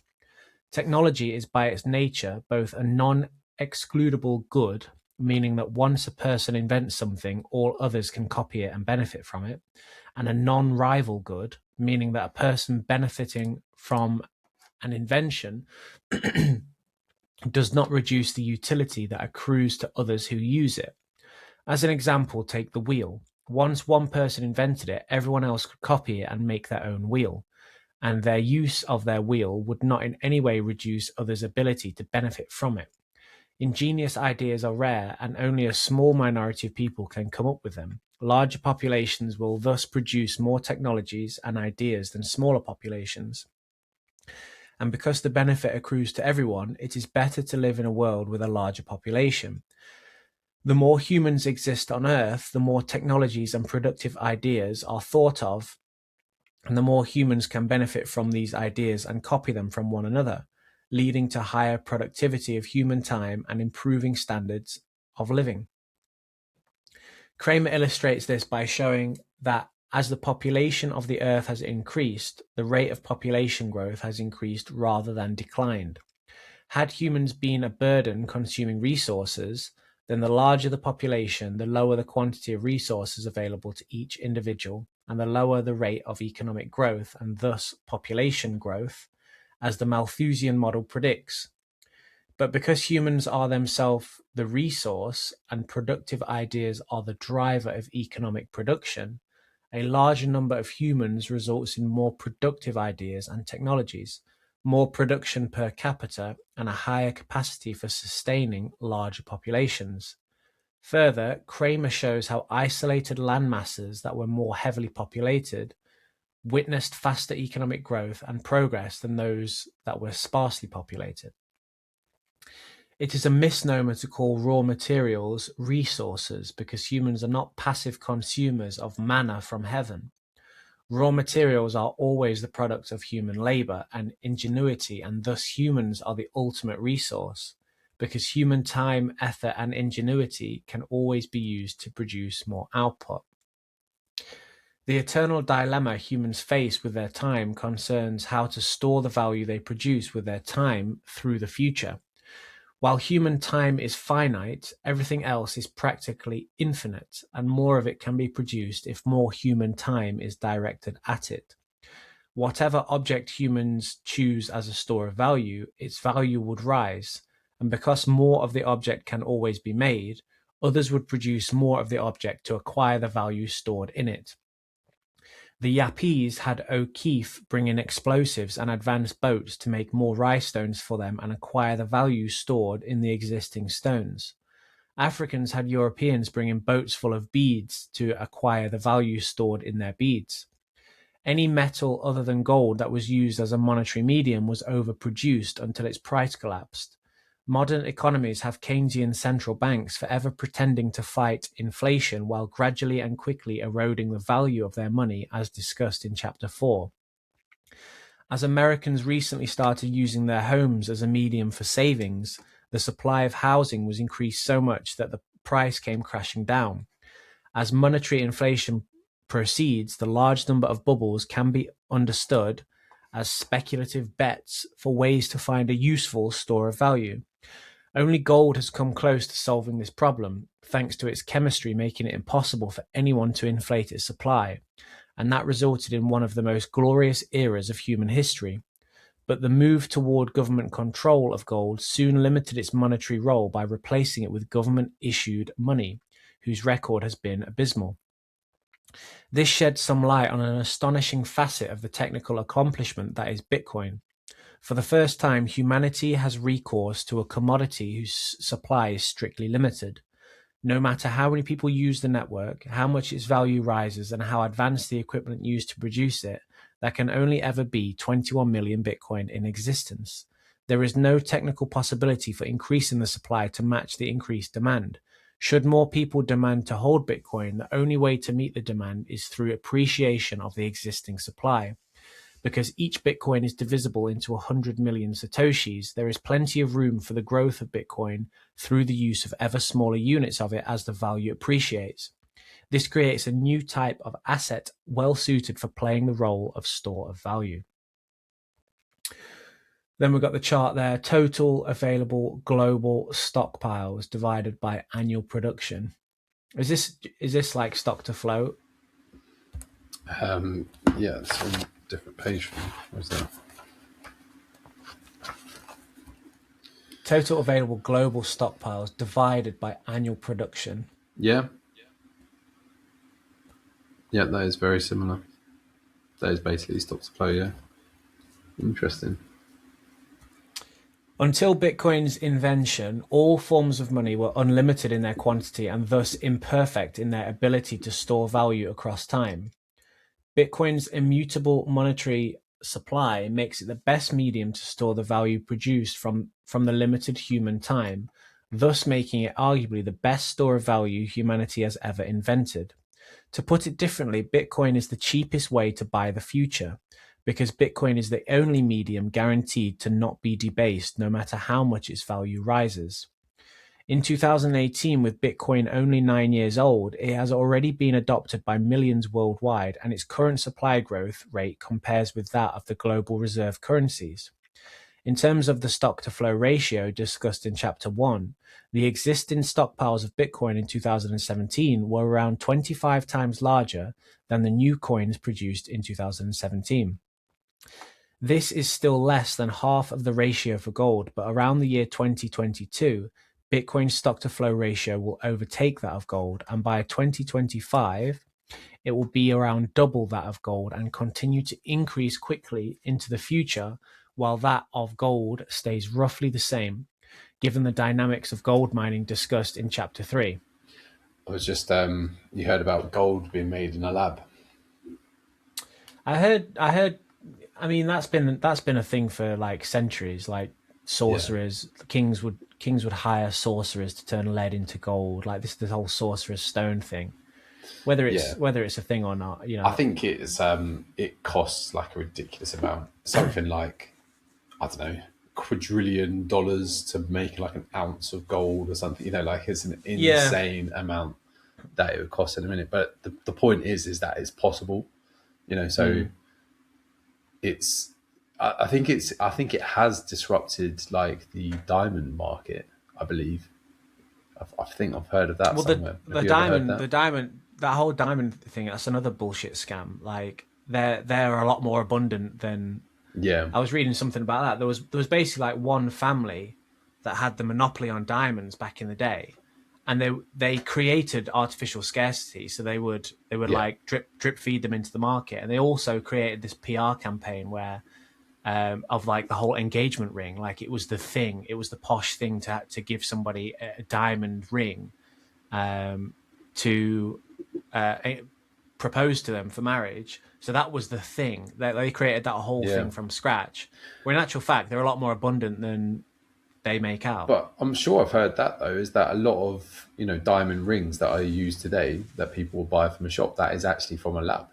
Technology is by its nature both a non-excludable good, meaning that once a person invents something, all others can copy it and benefit from it, and a non-rival good, meaning that a person benefiting from an invention does not reduce the utility that accrues to others who use it. As an example, take the wheel. Once one person invented it, everyone else could copy it and make their own wheel, and their use of their wheel would not in any way reduce others' ability to benefit from it. Ingenious ideas are rare, and only a small minority of people can come up with them. Larger populations will thus produce more technologies and ideas than smaller populations. And because the benefit accrues to everyone, it is better to live in a world with a larger population. The more humans exist on Earth, the more technologies and productive ideas are thought of, and the more humans can benefit from these ideas and copy them from one another, leading to higher productivity of human time and improving standards of living. Kramer illustrates this by showing that as the population of the Earth has increased, the rate of population growth has increased rather than declined. Had humans been a burden consuming resources, then the larger the population, the lower the quantity of resources available to each individual, and the lower the rate of economic growth, and thus population growth, as the Malthusian model predicts. But because humans are themselves the resource and productive ideas are the driver of economic production, a larger number of humans results in more productive ideas and technologies, more production per capita, and a higher capacity for sustaining larger populations. Further, Kramer shows how isolated land masses that were more heavily populated witnessed faster economic growth and progress than those that were sparsely populated. It is a misnomer to call raw materials resources because humans are not passive consumers of manna from heaven. Raw materials are always the product of human labor and ingenuity, and thus humans are the ultimate resource because human time, effort, and ingenuity can always be used to produce more output. The eternal dilemma humans face with their time concerns how to store the value they produce with their time through the future. While human time is finite, everything else is practically infinite, and more of it can be produced if more human time is directed at it. Whatever object humans choose as a store of value, its value would rise, and because more of the object can always be made, others would produce more of the object to acquire the value stored in it. The Yapese had O'Keefe bring in explosives and advanced boats to make more rice stones for them and acquire the value stored in the existing stones. Africans had Europeans bring in boats full of beads to acquire the value stored in their beads. Any metal other than gold that was used as a monetary medium was overproduced until its price collapsed. Modern economies have Keynesian central banks forever pretending to fight inflation while gradually and quickly eroding the value of their money, as discussed in Chapter 4. As Americans recently started using their homes as a medium for savings, the supply of housing was increased so much that the price came crashing down. As monetary inflation proceeds, the large number of bubbles can be understood as speculative bets for ways to find a useful store of value. Only gold has come close to solving this problem, thanks to its chemistry making it impossible for anyone to inflate its supply, and that resulted in one of the most glorious eras of human history. But the move toward government control of gold soon limited its monetary role by replacing it with government-issued money, whose record has been abysmal. This sheds some light on an astonishing facet of the technical accomplishment that is Bitcoin. For the first time, humanity has recourse to a commodity whose supply is strictly limited. No matter how many people use the network, how much its value rises, and how advanced the equipment used to produce it, there can only ever be 21 million Bitcoin in existence. There is no technical possibility for increasing the supply to match the increased demand. Should more people demand to hold Bitcoin, the only way to meet the demand is through appreciation of the existing supply. Because each Bitcoin is divisible into 100 million Satoshis, there is plenty of room for the growth of Bitcoin through the use of ever smaller units of it as the value appreciates. This creates a new type of asset well suited for playing the role of store of value. Then we've got the chart there, total available global stockpiles divided by annual production. Is this like stock to float? Yeah, it's on a different page for me. Where's that? Total available global stockpiles divided by annual production. Yeah. Yeah, that is very similar. That is basically stock to flow, yeah. Interesting. Until Bitcoin's invention, all forms of money were unlimited in their quantity and thus imperfect in their ability to store value across time. Bitcoin's immutable monetary supply makes it the best medium to store the value produced from the limited human time, thus making it arguably the best store of value humanity has ever invented. To put it differently, Bitcoin is the cheapest way to buy the future, because Bitcoin is the only medium guaranteed to not be debased no matter how much its value rises. In 2018, with Bitcoin only 9 years old, it has already been adopted by millions worldwide, and its current supply growth rate compares with that of the global reserve currencies. In terms of the stock-to-flow ratio discussed in Chapter 1, the existing stockpiles of Bitcoin in 2017 were around 25 times larger than the new coins produced in 2017. This is still less than half of the ratio for gold, but around the year 2022, Bitcoin's stock-to-flow ratio will overtake that of gold, and by 2025, it will be around double that of gold and continue to increase quickly into the future, while that of gold stays roughly the same, given the dynamics of gold mining discussed in Chapter 3. I was just, you heard about gold being made in a lab. I heard. I mean, that's been a thing for like centuries. Like sorcerers, kings would hire sorcerers to turn lead into gold. Like this whole sorcerer's stone thing. Whether it's a thing or not, you know. I think it's it costs like a ridiculous amount, something like, I don't know, $250 billion to make like an ounce of gold or something. You know, like it's an insane amount that it would cost in a minute. But the point is that it's possible. You know, so it's. I think it has disrupted like the diamond market. I believe. I think I've heard of that. Well, somewhere. the diamond, that whole diamond thing. That's another bullshit scam. Like they're a lot more abundant than. Yeah. I was reading something about that. There was basically like one family that had the monopoly on diamonds back in the day, and they created artificial scarcity. So they would like drip feed them into the market, and they also created this PR campaign where. Of like the whole engagement ring, like it was the thing, it was the posh thing to give somebody a diamond ring to propose to them for marriage. So that was the thing that they created that whole thing from scratch. Where in actual fact, they're a lot more abundant than they make out. But I'm sure I've heard that though, is that a lot of diamond rings that I use today that people will buy from a shop, that is actually from a lab.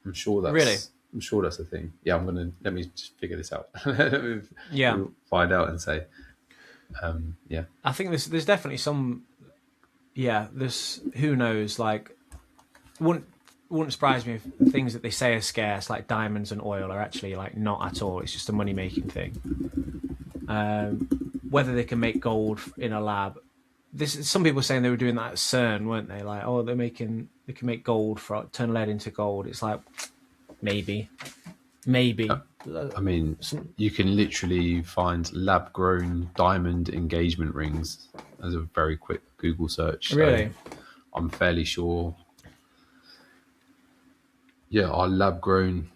I'm sure that's really. I'm sure that's a thing. Yeah, let me just figure this out. We'll find out and say. I think there's definitely some. Yeah, there's who knows. Like, wouldn't surprise me if things that they say are scarce, like diamonds and oil, are actually like not at all. It's just a money making thing. Whether they can make gold in a lab. Some people saying they were doing that at CERN, weren't they? Like, oh, they can make gold turn lead into gold. It's like. Maybe. I mean, you can literally find lab-grown diamond engagement rings as a very quick Google search. So really? I'm fairly sure. Yeah, our lab-grown,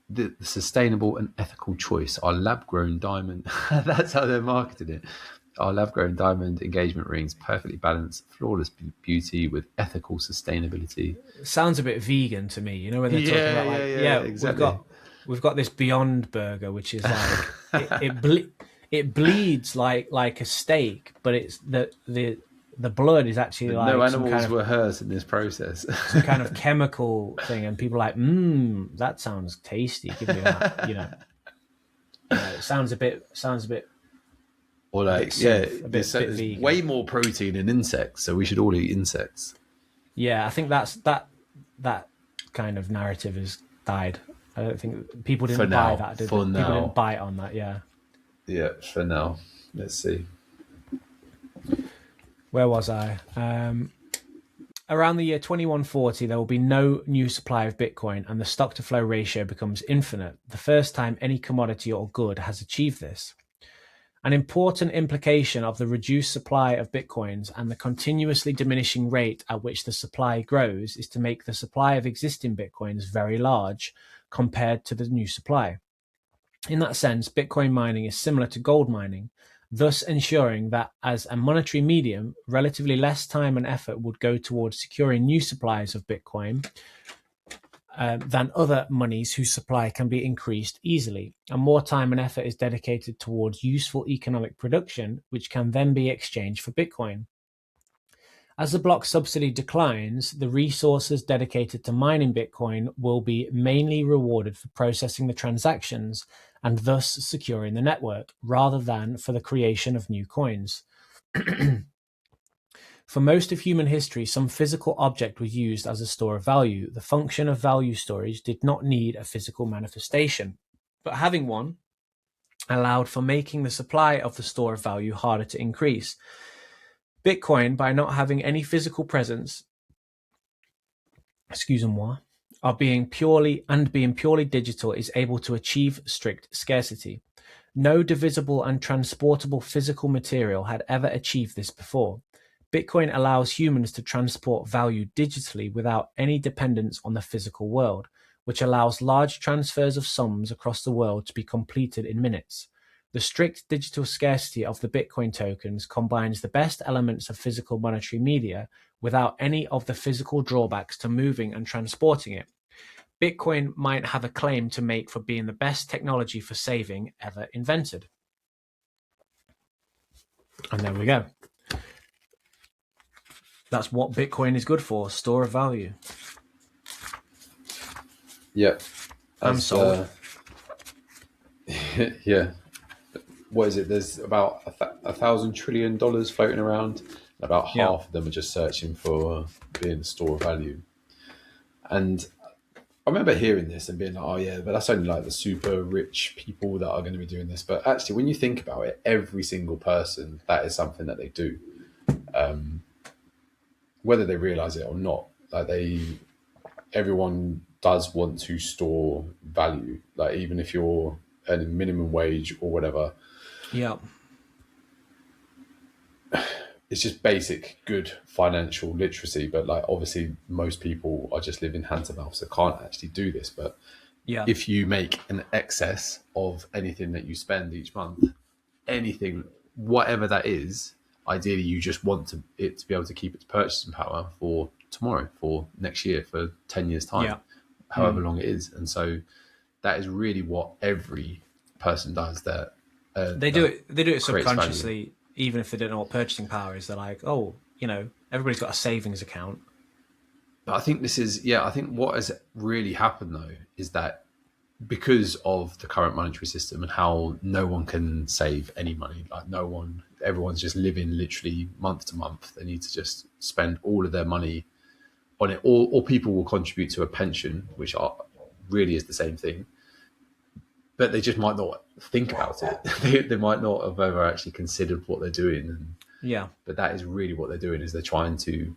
the sustainable and ethical choice, our lab-grown diamond. That's how they're marketed it. Our lab-grown diamond engagement rings, perfectly balanced, flawless beauty with ethical sustainability. Sounds a bit vegan to me, you know, when they're talking about like, exactly. we've got this Beyond Burger, which is like it bleeds like a steak, but it's the blood is actually like no animals were hurt in this process. Some kind of chemical thing, and people are like, that sounds tasty. Give me that, it sounds a bit. Or like, there's way more protein in insects, so we should all eat insects. Yeah, I think that kind of narrative has died. I don't think people didn't buy that. People didn't buy it on that. Yeah. Yeah, for now. Let's see. Where was I? Around the year 2140, there will be no new supply of Bitcoin, and the stock-to-flow ratio becomes infinite, the first time any commodity or good has achieved this. An important implication of the reduced supply of Bitcoins and the continuously diminishing rate at which the supply grows is to make the supply of existing Bitcoins very large compared to the new supply. In that sense, Bitcoin mining is similar to gold mining, thus ensuring that as a monetary medium, relatively less time and effort would go towards securing new supplies of Bitcoin than other monies whose supply can be increased easily, and more time and effort is dedicated towards useful economic production, which can then be exchanged for Bitcoin. As the block subsidy declines, the resources dedicated to mining Bitcoin will be mainly rewarded for processing the transactions and thus securing the network, rather than for the creation of new coins. For most of human history, some physical object was used as a store of value. The function of value storage did not need a physical manifestation, but having one allowed for making the supply of the store of value harder to increase. Bitcoin, by not having any physical presence, being purely digital, is able to achieve strict scarcity. No divisible and transportable physical material had ever achieved this before. Bitcoin allows humans to transport value digitally without any dependence on the physical world, which allows large transfers of sums across the world to be completed in minutes. The strict digital scarcity of the Bitcoin tokens combines the best elements of physical monetary media without any of the physical drawbacks to moving and transporting it. Bitcoin might have a claim to make for being the best technology for saving ever invented. And there we go. That's what Bitcoin is good for, store of value. Yeah. I'm sold. Yeah. What is it? There's about $1,000 trillion floating around. About half of them are just searching for being a store of value. And I remember hearing this and being like, oh yeah, but that's only like the super rich people that are going to be doing this. But actually, when you think about it, every single person, that is something that they do. Whether they realize it or not, like everyone does want to store value. Like even if you're earning minimum wage or whatever. Yeah. It's just basic good financial literacy, but like obviously most people are just living hand to mouth, so can't actually do this. But if you make an excess of anything that you spend each month, anything, whatever that is, ideally you just want it to be able to keep its purchasing power for tomorrow, for next year, for 10 years time, however long it is. And so that is really what every person does. That they do it subconsciously value. Even if they don't know what purchasing power is. They're like, oh, everybody's got a savings account. But I think I think what has really happened though is that because of the current monetary system and how no one can save any money, like everyone's just living literally month to month. They need to just spend all of their money on it, or people will contribute to a pension, which really is the same thing. But they just might not think about it. They might not have ever actually considered what they're doing. But that is really what they're doing, is they're trying to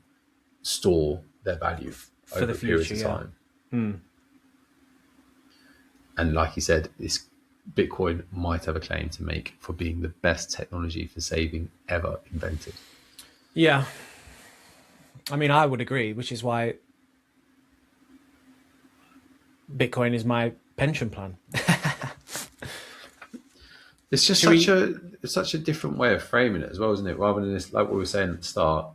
store their value for over periods of time. And like you said, this Bitcoin might have a claim to make for being the best technology for saving ever invented. Yeah. I mean, I would agree, which is why Bitcoin is my pension plan. It's just such a different way of framing it as well, isn't it? Rather than this, like what we were saying at the start,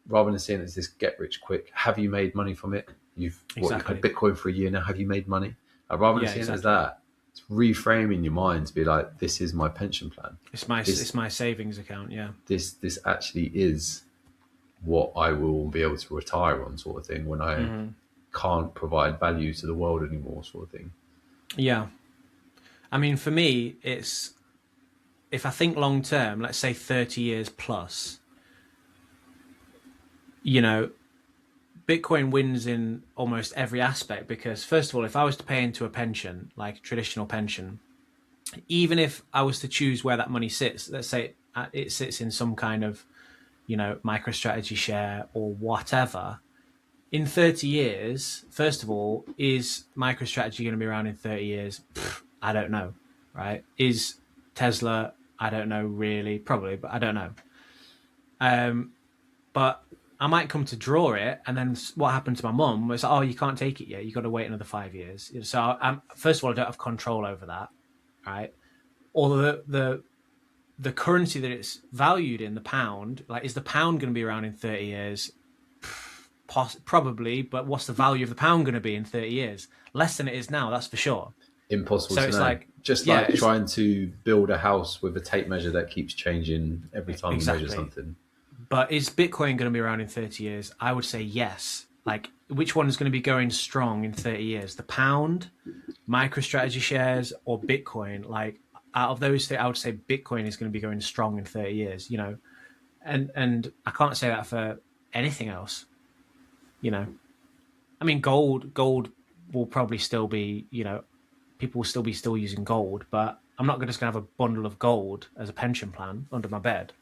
rather than seeing it as this get rich quick, have you made money from it? You've had Bitcoin for a year now. Have you made money? Rather than seeing it as that, It's reframing your mind to be like, this is my pension plan. It's my savings account. Yeah. This actually is what I will be able to retire on, sort of thing, when I can't provide value to the world anymore, sort of thing. Yeah. I mean, for me, it's, if I think long term, let's say 30 years plus, you know, Bitcoin wins in almost every aspect, because first of all, if I was to pay into a pension, like a traditional pension, even if I was to choose where that money sits, let's say it sits in some kind of, you know, MicroStrategy share or whatever, in 30 years, first of all, is MicroStrategy going to be around in 30 years? I don't know, right? Is Tesla? I don't know really, probably, but I don't know. But I might come to draw it, and then what happened to my mum was, oh, you can't take it yet. You've got to wait another 5 years. So first of all, I don't have control over that, right? Or the currency that it's valued in, the pound, like, is the pound going to be around in 30 years? Probably, but what's the value of the pound going to be in 30 years? Less than it is now, that's for sure. Impossible to know. Like, just like trying to build a house with a tape measure that keeps changing every time you measure something. But is Bitcoin going to be around in 30 years? I would say yes. Like, which one is going to be going strong in 30 years? The pound, MicroStrategy shares, or Bitcoin? Like, out of those three, I would say Bitcoin is going to be going strong in 30 years, you know? And I can't say that for anything else, you know? I mean, gold will probably still be, you know, people will still be using gold, but I'm not just going to have a bundle of gold as a pension plan under my bed.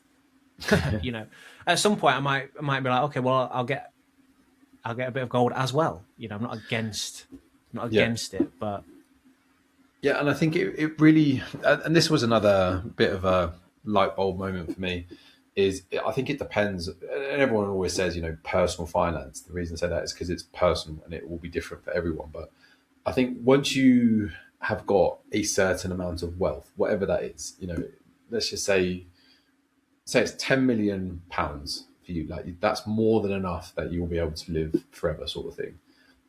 You know, at some point I might be like, okay, well, I'll get a bit of gold as well. You know, I'm not against it, but yeah. And I think it really, and this was another bit of a light bulb moment for me, I think it depends. And everyone always says, you know, personal finance. The reason I say that is because it's personal and it will be different for everyone. But I think once you have got a certain amount of wealth, whatever that is, you know, let's just say it's 10 million pounds for you. Like, that's more than enough that you will be able to live forever, sort of thing.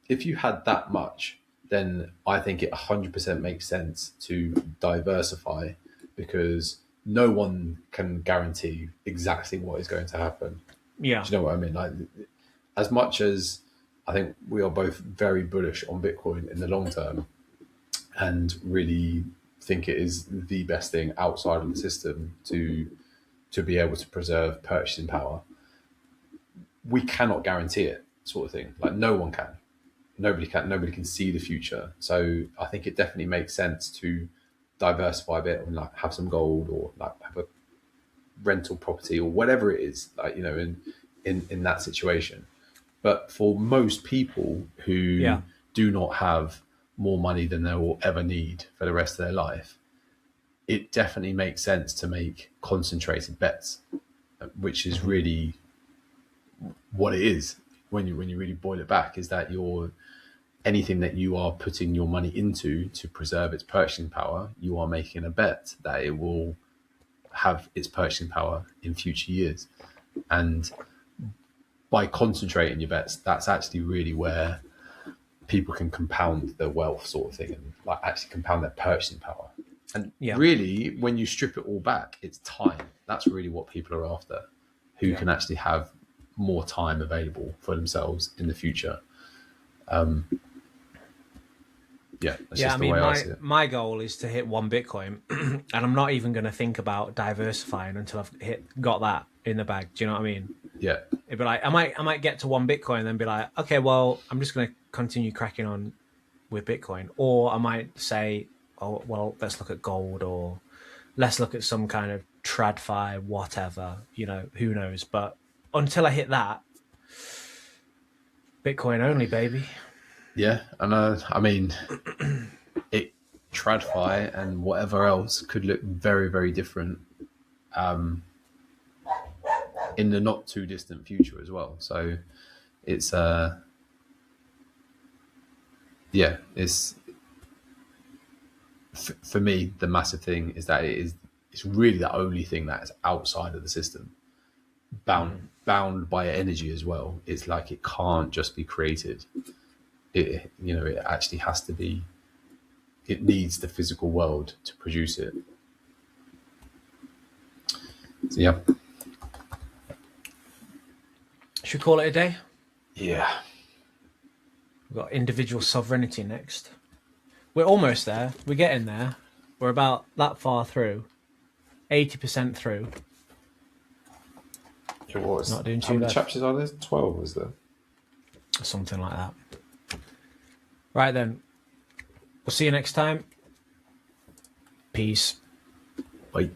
If you had that much, then I think it 100% makes sense to diversify, because no one can guarantee exactly what is going to happen. Yeah. Do you know what I mean? Like, as much as I think we are both very bullish on Bitcoin in the long term and really think it is the best thing outside of the system to be able to preserve purchasing power, we cannot guarantee it, sort of thing. Like, no one can. Nobody can see the future. So I think it definitely makes sense to diversify a bit and, like, have some gold, or like have a rental property or whatever it is, like, you know, in that situation. But for most people who do not have more money than they will ever need for the rest of their life, it definitely makes sense to make concentrated bets, which is really what it is when you really boil it back, is that anything that you are putting your money into to preserve its purchasing power, you are making a bet that it will have its purchasing power in future years. And by concentrating your bets, that's actually really where people can compound their wealth, sort of thing, and, like, actually compound their purchasing power. And really, when you strip it all back, it's time. That's really what people are after, who can actually have more time available for themselves in the future. That's just the way I see it. My goal is to hit 1 Bitcoin, and I'm not even going to think about diversifying until I've got that in the bag. Do you know what I mean? Yeah. It'd be like, I might get to 1 Bitcoin and then be like, okay, well, I'm just going to continue cracking on with Bitcoin. Or I might say, oh, well, let's look at gold, or let's look at some kind of TradFi, whatever, you know, who knows. But until I hit that, Bitcoin only, baby. Yeah, and I mean, TradFi and whatever else could look very, very different in the not too distant future as well. So it's it's for me, the massive thing is that it's really the only thing that is outside of the system, bound by energy as well. It's like, it can't just be created. It actually has to be it needs the physical world to produce it. So, yeah. Should we call it a day? Yeah. We've got individual sovereignty next. We're almost there. We're getting there. We're about that far through. 80% through. It was. Not doing too How many bad. chapters are there? 12, was there? Something like that. Right then. We'll see you next time. Peace. Bye.